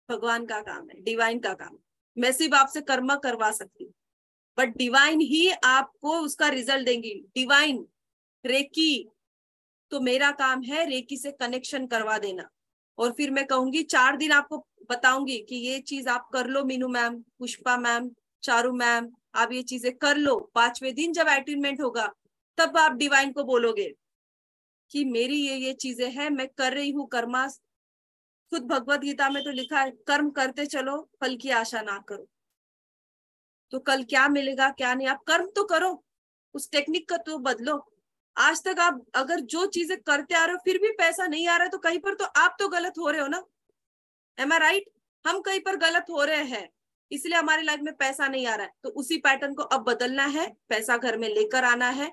भगवान का काम है, डिवाइन का काम। मैं सिर्फ आपसे कर्म करवा सकती हूँ, बट डिवाइन ही आपको उसका रिजल्ट देंगी। डिवाइन रेकी, तो मेरा काम है रेकी से कनेक्शन करवा देना। और फिर मैं कहूंगी 4 दिन आपको बताऊंगी कि ये चीज आप कर लो Meenu ma'am, Pushpa ma'am, Charu ma'am, आप ये चीजें कर लो। 5वें दिन जब अटेनमेंट होगा तब आप डिवाइन को बोलोगे कि मेरी ये चीजें हैं, मैं कर रही हूँ कर्मास। खुद भगवत गीता में तो लिखा है कर्म करते चलो फल की आशा ना करो। तो कल क्या मिलेगा क्या नहीं, आप कर्म तो करो, उस टेक्निक का तो बदलो। आज तक आप अगर जो चीजें करते आ रहे हो फिर भी पैसा नहीं आ रहा है तो कहीं पर तो आप तो गलत हो रहे हो ना। एम आई राइट? हम कहीं पर गलत हो रहे हैं, इसलिए हमारी लाइफ में पैसा नहीं आ रहा है। तो उसी पैटर्न को अब बदलना है, पैसा घर में लेकर आना है।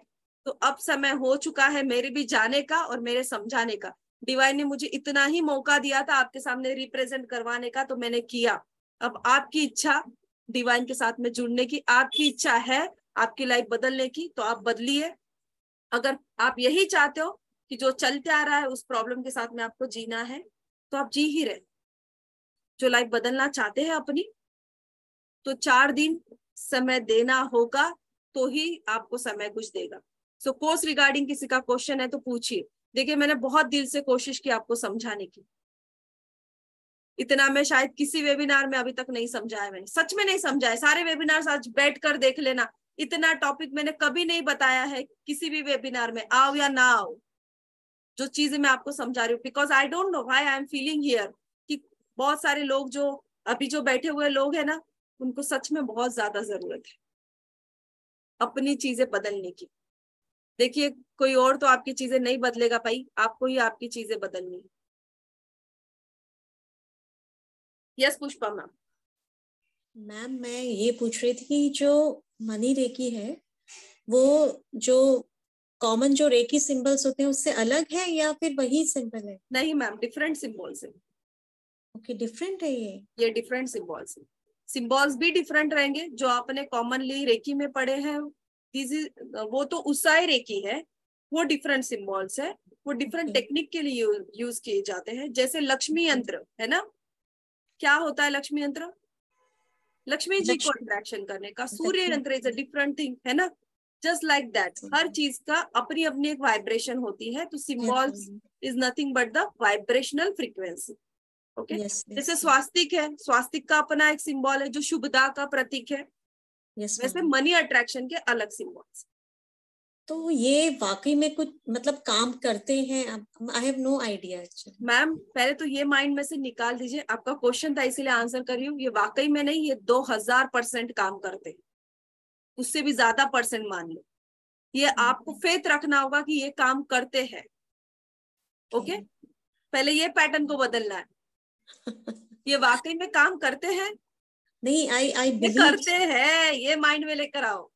तो अब समय हो चुका है मेरे भी जाने का और मेरे समझाने का। डिवाइन ने मुझे इतना ही मौका दिया था आपके सामने रिप्रेजेंट करवाने का, तो मैंने किया। अब आपकी इच्छा डिवाइन के साथ में जुड़ने की, आपकी इच्छा है आपकी लाइफ बदलने की, तो आप बदलिए। अगर आप यही चाहते हो कि जो चलते आ रहा है उस प्रॉब्लम के साथ में आपको जीना है, तो आप जी ही रहे। जो लाइफ बदलना चाहते हैं अपनी, तो 4 दिन समय देना होगा, तो ही आपको समय कुछ देगा। सो कोर्स रिगार्डिंग किसी का क्वेश्चन है तो पूछिए। देखिए, मैंने बहुत दिल से कोशिश की आपको समझाने की, इतना मैं शायद किसी वेबिनार में अभी तक नहीं समझाया, मैंने सच में नहीं समझाया। सारे वेबिनार आज बैठ कर देख लेना, इतना टॉपिक मैंने कभी नहीं बताया है किसी भी वेबिनार में, आओ या ना आओ। जो चीजें मैं आपको समझा रही हूँ, because I don't know why I am feeling here, कि बहुत सारे लोग जो अभी जो बैठे हुए लोग हैं ना, उनको सच में बहुत ज्यादा जरूरत है अपनी चीजें बदलने की। देखिए, कोई और तो आपकी चीजें नहीं बदलेगा भाई, आपको ही आपकी चीजें बदलनी है। Yes Pushpa ma'am. मैम मैं ये पूछ रही थी कि जो मनी रेकी है वो जो कॉमन जो रेकी सिंबल्स होते हैं उससे अलग है या फिर वही सिंबल है? नहीं मैम, डिफरेंट सिंबल्स है। ओके, डिफरेंट है ये डिफरेंट सिंबल्स है। सिंबल्स भी डिफरेंट रहेंगे। जो आपने कॉमनली रेकी में पढ़े हैं, वो तो उसाई रेकी है, वो डिफरेंट सिंबल्स है, वो डिफरेंट टेक्निक के लिए यूज किए जाते हैं। जैसे लक्ष्मी यंत्र है ना, क्या होता है लक्ष्मी यंत्र? लक्ष्मी जी को अट्रैक्शन करने का। सूर्य यंत्र इज अ डिफरेंट थिंग, है ना। जस्ट लाइक दैट, हर चीज का अपनी अपनी एक वाइब्रेशन होती है। तो symbols is nothing but the vibrational frequency. Okay, जैसे स्वास्तिक है, स्वास्तिक का अपना एक सिंबल है जो शुभता का प्रतीक है। वैसे मनी अट्रैक्शन के अलग सिंबल्स। तो ये वाकई में कुछ मतलब काम करते हैं? I have no idea. Ma'am पहले तो ये माइंड में से निकाल दीजिए, आपका क्वेश्चन था इसीलिए आंसर कर रही हूँ। ये वाकई में नहीं, ये 2000% काम करते हैं, उससे भी ज्यादा परसेंट मान लो। ये आपको फेथ रखना होगा कि ये काम करते हैं। ओके, पहले ये पैटर्न को बदलना है। ये वाकई में काम करते हैं? नहीं, आई ये करते हैं, ये माइंड में लेकर आओ।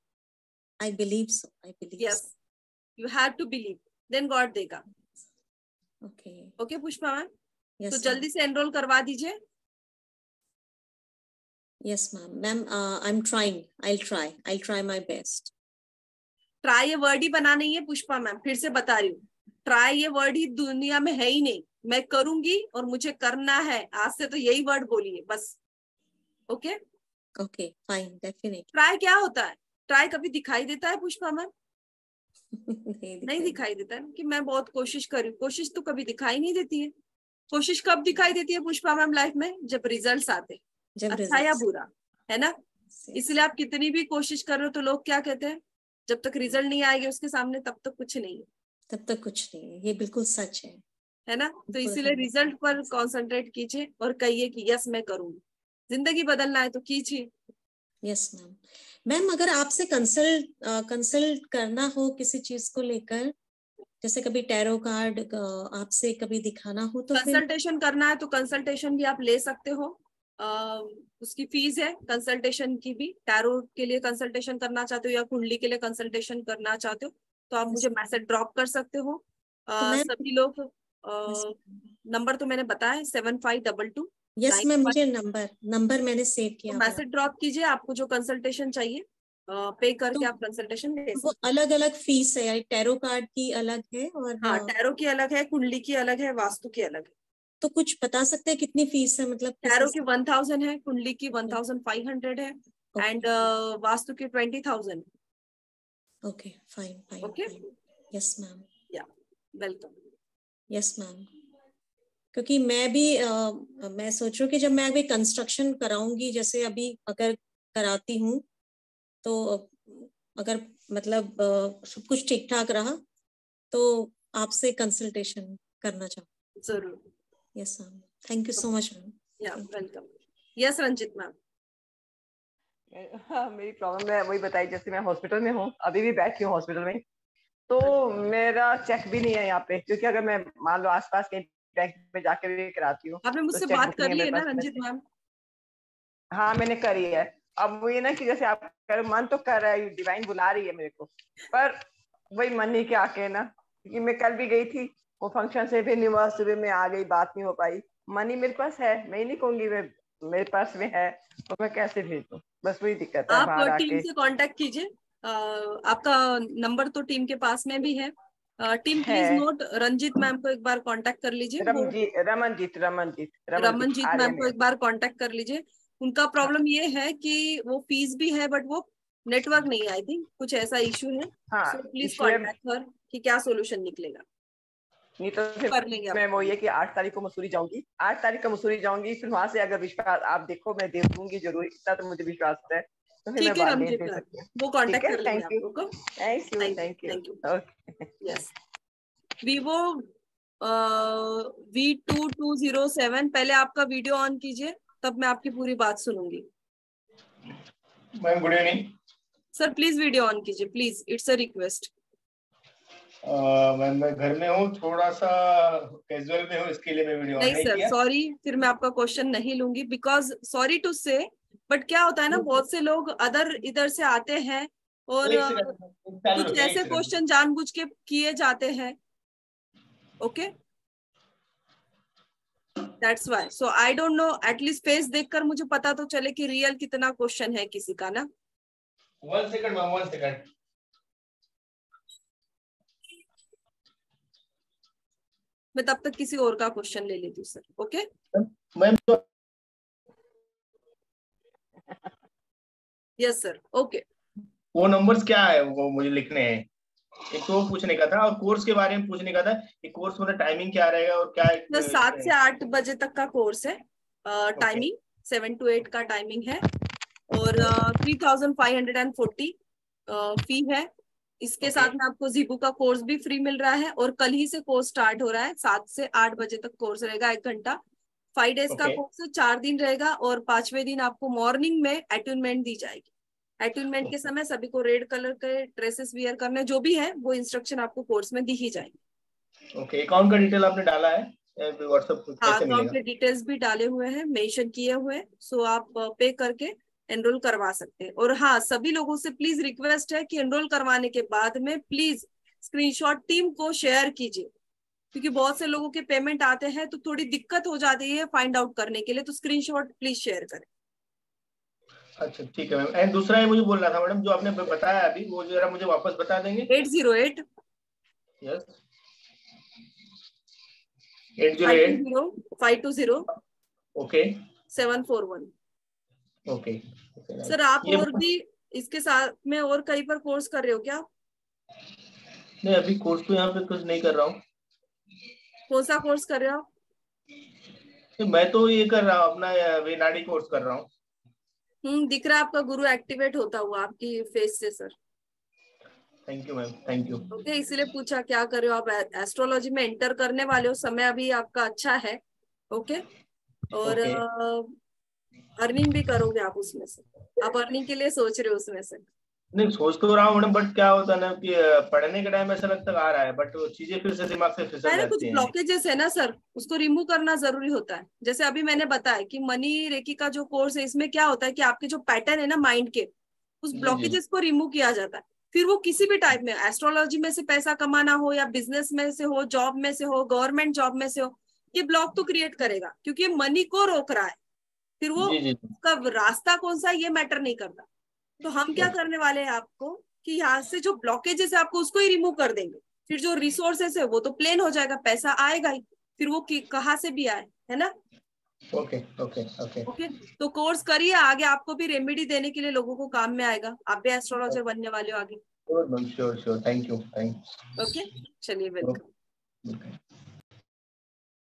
I believe so. Yes, you have to believe. Then God देगा। Okay पुष्पा मैम, तो जल्दी से एनरोल करवा दीजिए। Yes ma'am. I'm trying. I'll try my best. Try ये वर्ड ही बना नहीं है पुष्पा मैम, फिर से बता रही हूँ, ट्राई ये वर्ड ही दुनिया में है ही नहीं। मैं करूंगी और मुझे करना है, आज से तो यही वर्ड बोलिए बस। Okay fine, definitely. ट्राई क्या होता है? ट्राई कभी दिखाई देता है पुष्पा मैम? नहीं दिखाई देता है कि मैं बहुत कोशिश कर रही हूँ। कोशिश तो कभी दिखाई नहीं देती है। कोशिश कब दिखाई देती है पुष्पा मैम लाइफ में? जब रिजल्ट्स आते, अच्छा या बुरा, है ना। इसलिए आप कितनी भी कोशिश कर रहे हो तो लोग क्या कहते हैं, जब तक रिजल्ट नहीं आएगा उसके सामने तब तक कुछ नहीं है। तब तक कुछ नहीं है, ये बिल्कुल सच है ना। तो इसीलिए रिजल्ट पर कंसंट्रेट कीजिए और कहिए कि यस मैं करूंगी। जिंदगी बदलना है तो कीजिए। यस मैम, अगर आपसे कंसल्ट करना हो किसी चीज को लेकर, जैसे कभी टैरो कार्ड आपसे कभी दिखाना हो तो कंसल्टेशन करना है तो कंसल्टेशन भी आप ले सकते हो। उसकी फीस है कंसल्टेशन की भी। टैरो के लिए कंसल्टेशन करना चाहते हो या कुंडली के लिए कंसल्टेशन करना चाहते हो तो आप मुझे मैसेज ड्रॉप कर सकते हो। सभी लोग नंबर तो मैंने बताया 7522। यस मैम, मुझे नंबर मैंने सेव किया। मैसेज ड्रॉप कीजिए, आपको जो कंसल्टेशन चाहिए पे करके आप कंसल्टेशन ले सकते। वो अलग अलग फीस है, टैरो कार्ड की अलग है और हाँ, टैरो की अलग है, कुंडली की अलग है, वास्तु की अलग है। तो कुछ बता सकते हैं कितनी फीस है? मतलब टैरो की 1000 है, कुंडली की 1500 है एंड वास्तु की 20,000। Okay fine. Okay, yes ma'am. या वेलकम। यस मैम, क्योंकि मैं भी मैं सोच रही हूँ कि जब मैं अभी कंस्ट्रक्शन कराऊंगी, जैसे अभी अगर कराती हूँ तो अगर मतलब सब कुछ ठीक ठाक रहा तो आपसे कंसल्टेशन करना चाहूँ। जरूर। Yes ma'am, thank you so much ma'am. या वेलकम। Yes Ranjit ma'am. हाँ, मेरी प्रॉब्लम है वही बताई, जैसे मैं हॉस्पिटल में हूँ, अभी भी बैठी हूँ हॉस्पिटल में, तो मेरा चेक भी नहीं है यहाँ पे, क्योंकि अगर मैं मान लो आसपास कहीं बैंक में जाकर भी कराती हूँ। आपने मुझसे बात कर ली है ना रंजित मैम? हाँ मैंने करी है। अब वो ये ना कि जैसे आप मन तो कर रहा है, डिवाइन बुला रही है मेरे को, पर वही मन नहीं के आके ना, क्योंकि मैं कल भी गई थी वो फंक्शन से, फिर यूनिवर्सिटी में आ गई, बात नहीं हो पाई। मनी मेरे पास है, मैं नहीं कहूंगी मेरे पास में है, तो मैं कैसे भेजूं, बस वही दिक्कत है। आप टीम से कांटेक्ट कीजिए, आपका नंबर तो टीम के पास में भी है, team please note, Ranjit ma'am को एक बार कांटेक्ट कर लीजिए। रमनजीत रमनजीत मैम को एक बार कांटेक्ट कर लीजिए। उनका प्रॉब्लम ये है कि वो फीस भी है बट वो नेटवर्क नहीं, आई थिंक कुछ ऐसा इशू है। सो प्लीज कांटेक्ट हर कि क्या सोल्यूशन निकलेगा। नहीं तो फिर कर लेंगे मैं वो ये कि 8 तारीख को मसूरी जाऊंगी, 8 तारीख को मसूरी जाऊंगी, फिर वहां से अगर विश्वास आप देखो मैं दे दूंगी जरूर, इतना तो मुझे विश्वास है। तो फिर ठीक है मैं रंजीत मैम, वो कांटेक्ट कर लेंगे थैंक आपको। You thank you. Okay yes, Vivo V2207, पहले आपका वीडियो ऑन कीजिए तब मैं आपकी पूरी बात सुनूंगी। Ma'am good evening. Sir please video on कीजिए please, it's a request. Ma'am मैं घर में हूँ, थोड़ा सा कैजुअल में हूँ, इसके लिए मैं वीडियो ऑन नहीं नहीं सर किया। सॉरी, फिर मैं आपका क्वेश्चन नहीं लूंगी बिकॉज सॉरी टू से, बट क्या होता है ना बहुत से लोग अदर इधर से आते हैं और एक सेकंड, चालू कुछ रखिए, एक ऐसे सेकंड। क्वेश्चन जानबूझ के किए जाते हैं। Okay, that's why. So I don't know, at least face देखकर मुझे पता तो चले कि रियल कितना क्वेश्चन है किसी का ना। 1 सेकंड मैम, 1 सेकंड। मैं तब तक किसी और का क्वेश्चन ले लेती हूँ सर। ओके मैम तो यस सर, ओके। वो नंबर्स क्या है वो मुझे लिखने हैं, एक तो वो पूछने का था और कोर्स के बारे में पूछने का था कि कोर्स में टाइमिंग क्या रहेगा और क्या तो 7 से 8 बजे तक का कोर्स है, टाइमिंग 7 to 8 का टाइमिंग है और 3540 फी है। इसके साथ में आपको जीबू का कोर्स भी फ्री मिल रहा है और कल ही से कोर्स स्टार्ट हो रहा है। 7 से 8 बजे तक कोर्स रहेगा, 1 घंटा। 5 डेज का कोर्स है, 4 दिन रहेगा और 5वें दिन आपको मॉर्निंग में अट्यूनमेंट दी जाएगी। अट्यूनमेंट के समय सभी को रेड कलर के ड्रेसेस वियर करने, जो भी है वो इंस्ट्रक्शन आपको कोर्स में दी ही जाएगी। ओके, अकाउंट का डिटेल आपने डाला है व्हाट्सएप पे? हाँ, कैसे अकाउंट मिलेगा? के डिटेल्स भी डाले हुए हैं, मेंशन किए हुए हैं। सो आप पे करके एनरोल करवा सकते हैं। और हाँ, सभी लोगों से प्लीज रिक्वेस्ट है कि एनरोल करवाने के बाद में प्लीज स्क्रीनशॉट टीम को शेयर कीजिए, क्योंकि बहुत से लोगों के पेमेंट आते हैं तो थोड़ी दिक्कत हो जाती है फाइंड आउट करने के लिए। तो स्क्रीनशॉट प्लीज शेयर करें। अच्छा ठीक है मैम। एंड दूसरा ये मुझे बोलना था मैडम, जो आपने बताया अभी वो जरा मुझे वापस बता देंगे। 808 यस 808 520 ओके 741। ओके। सर आप और भी इसके साथ में और कहीं पर कोर्स कर रहे हो क्या? नहीं, अभी कोर्स तो यहाँ पे कुछ नहीं कर रहा हूँ। कौन सा कोर्स कर रहे हो? मैं तो ये कर रहा हूँ अपना वेनाडी कोर्स कर रहा हूँ। दिख रहा है आपका गुरु एक्टिवेट होता हुआ आपकी फेस से sir. Thank you ma'am, thank you. Okay, इसीलिए पूछा क्या कर रहे हो आप। एस्ट्रोलॉजी में एंटर करने वाले हो, समय अभी आपका अच्छा है। ओके, और अर्निंग भी करोगे आप उसमें से। आप अर्निंग के लिए सोच रहे हो उसमें से? नहीं, सोच तो रहा हूँ मैडम, बट क्या होता है ना कि पढ़ने के टाइम ऐसा लगता आ रहा है, बट वो चीजें फिर से दिमाग से फिसल कुछ जाती हैं। ब्लॉकेजेस है ना सर, उसको रिमूव करना जरूरी होता है। जैसे अभी मैंने बताया कि मनी रेकी का जो कोर्स है, इसमें क्या होता है कि आपके जो पैटर्न है ना माइंड के, उस ब्लॉकेजेस को रिमूव किया जाता है। फिर वो किसी भी टाइप में, एस्ट्रोलॉजी में से पैसा कमाना हो या बिजनेस में से हो, जॉब में से हो, गवर्नमेंट जॉब में से हो, ये ब्लॉक तो क्रिएट करेगा क्योंकि ये मनी को रोक रहा है। फिर वो उसका रास्ता कौन सा ये मैटर नहीं करता। तो हम क्या करने वाले हैं आपको कि यहाँ से जो ब्लॉकेजेस है आपको उसको ही रिमूव कर देंगे। फिर जो रिसोर्सेस है वो तो प्लेन हो जाएगा, पैसा आएगा ही। फिर वो कहाँ से भी आए, है ना। ओके ओके ओके ओके, तो कोर्स करिए, आगे आपको भी रेमेडी देने के लिए लोगों को काम में आएगा। आप भी एस्ट्रोलॉजर बनने वाले हो आगे। Sure sure, thank you, thanks. Okay, चलिए, वेलकम।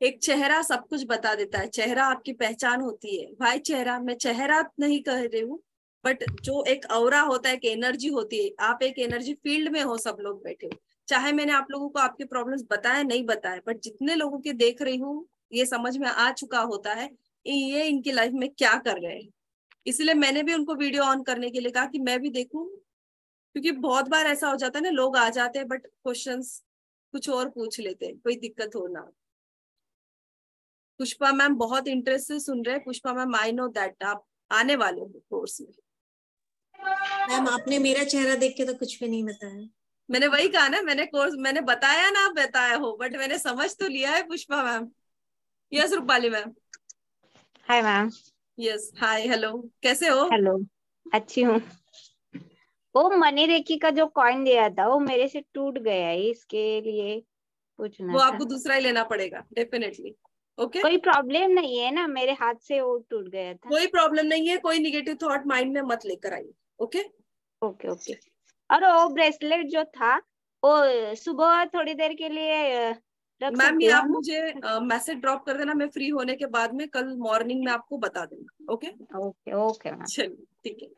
एक चेहरा सब कुछ बता देता है, चेहरा आपकी पहचान होती है भाई। चेहरा, मैं चेहरा नहीं कह रही हूँ, बट जो एक ऑरा होता है, एक एनर्जी होती है। आप एक एनर्जी फील्ड में हो, सब लोग बैठे हो। चाहे मैंने आप लोगों को आपके प्रॉब्लम्स बताए नहीं बताए, बट जितने लोगों के देख रही हूँ ये समझ में आ चुका होता है ये इनकी लाइफ में क्या कर रहे हैं। इसलिए मैंने भी उनको वीडियो ऑन करने के लिए कहा कि मैं भी देखूं, क्योंकि बहुत बार ऐसा हो जाता है ना, लोग आ जाते हैं बट क्वेश्चंस कुछ और पूछ लेते हैं, कोई दिक्कत हो ना। पुष्पा मैम बहुत इंटरेस्ट से सुन रहे हैं। Pushpa ma'am, I know that आप आने वाले हो कोर्स में। मैम आपने मेरा चेहरा देख के तो कुछ भी नहीं बताया। मैंने वही कहा ना, मैंने बताया ना, आप बताया हो, बट मैंने समझ तो लिया है। Pushpa ma'am, yes. Rupali ma'am, hi ma'am. Yes, hi, hello, कैसे हो? हेलो, अच्छी हूँ। वो मनी रेकी का जो कॉइन दिया था वो मेरे से टूट गया है, इसके लिए पूछना वो था। आपको दूसरा ही लेना पड़ेगा डेफिनेटली। ओके, कोई प्रॉब्लम नहीं है ना, मेरे हाथ से वो टूट गया था। कोई प्रॉब्लम नहीं है, कोई निगेटिव थॉट माइंड में मत लेकर आइए। Okay okay okay. और वो ब्रेसलेट जो था वो सुबह थोड़ी देर के लिए रख मैम, सकती ये हूँ आप ना? मुझे मैसेज ड्रॉप कर देना, मैं फ्री होने के बाद में कल मॉर्निंग में आपको बता दूंगी। Okay okay okay ma'am. चलिए ठीक है,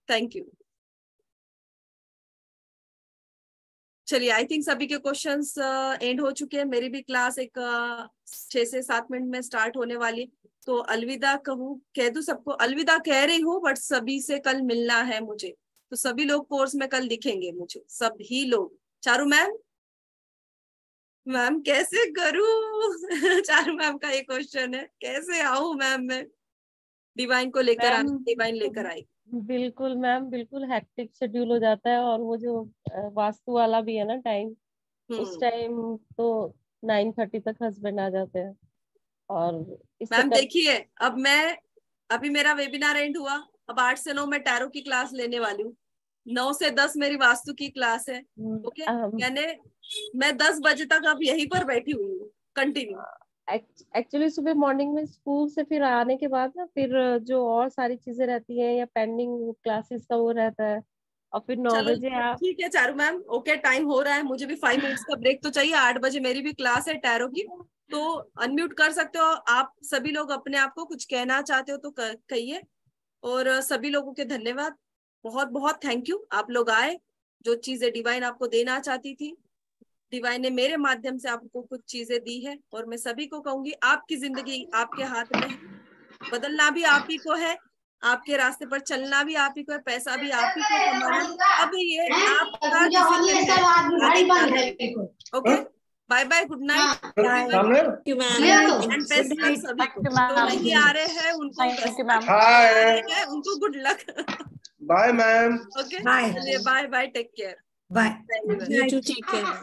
थैंक यू। चलिए, आई थिंक सभी के क्वेश्चंस एंड हो चुके हैं। मेरी भी क्लास एक 6 से 7 मिनट में स्टार्ट होने वाली, तो अलविदा कहूँ, कह दूं सबको? अलविदा कह रही हूँ, बट सभी से कल मिलना है मुझे, तो सभी लोग कोर्स में कल दिखेंगे मुझे, सभी लोग। चारू मैम, मैम कैसे करूं? चारू मैम का ये क्वेश्चन है, कैसे आऊं मैम? मैं डिवाइन को लेकर आना, मैम डिवाइन लेकर आई। बिल्कुल मैम, बिल्कुल हेक्टिक शेड्यूल हो जाता है, और वो जो वास्तु वाला भी है ना टाइम, उस टाइम तो 9:30 तक हस्बैंड आ जाते हैं, और इससे मैम देखिए, अभी मेरा वेबिनार एंड हुआ, अब 8 से 9 मैं टैरो की क्लास लेने वाली हूँ, 9 से 10 मेरी वास्तु की क्लास है। ओके, यानी मैं 10 बजे तक अब यहीं पर बैठी हुई हूँ कंटिन्यू। एक्चुअली सुबह मॉर्निंग में स्कूल से फिर आने के बाद ना, फिर जो और सारी चीजें रहती हैं या पेंडिंग क्लासेस का वो रहता है, और फिर 9 चलो बजे आप। ठीक है चारू मैम, ओके, टाइम हो रहा है, मुझे भी 5 मिनट्स का ब्रेक तो चाहिए। 8 बजे मेरी भी क्लास है टैरो की, तो अनम्यूट कर सकते हो आप सभी लोग, अपने आप को कुछ कहना चाहते हो तो कहिए। और सभी लोगों के धन्यवाद, बहुत बहुत थैंक यू, आप लोग आए। जो चीजें डिवाइन आपको देना चाहती थी, डिवाइन ने मेरे माध्यम से आपको कुछ चीजें दी है, और मैं सभी को कहूंगी आपकी जिंदगी आपके हाथ में है, बदलना भी आप ही को है, आपके रास्ते पर चलना भी आप ही को है, पैसा भी आप ही को कमाना है। अब ये आपका डिसीजन है आगे क्या करना। Okay, bye bye, good night and best luck सभी को। जो नहीं आ रहे हैं उनको बेस्ट लक, आ रहे हैं उनको good luck. Bye ma'am. Okay, bye चलिए bye bye, take care, bye. You too, take care.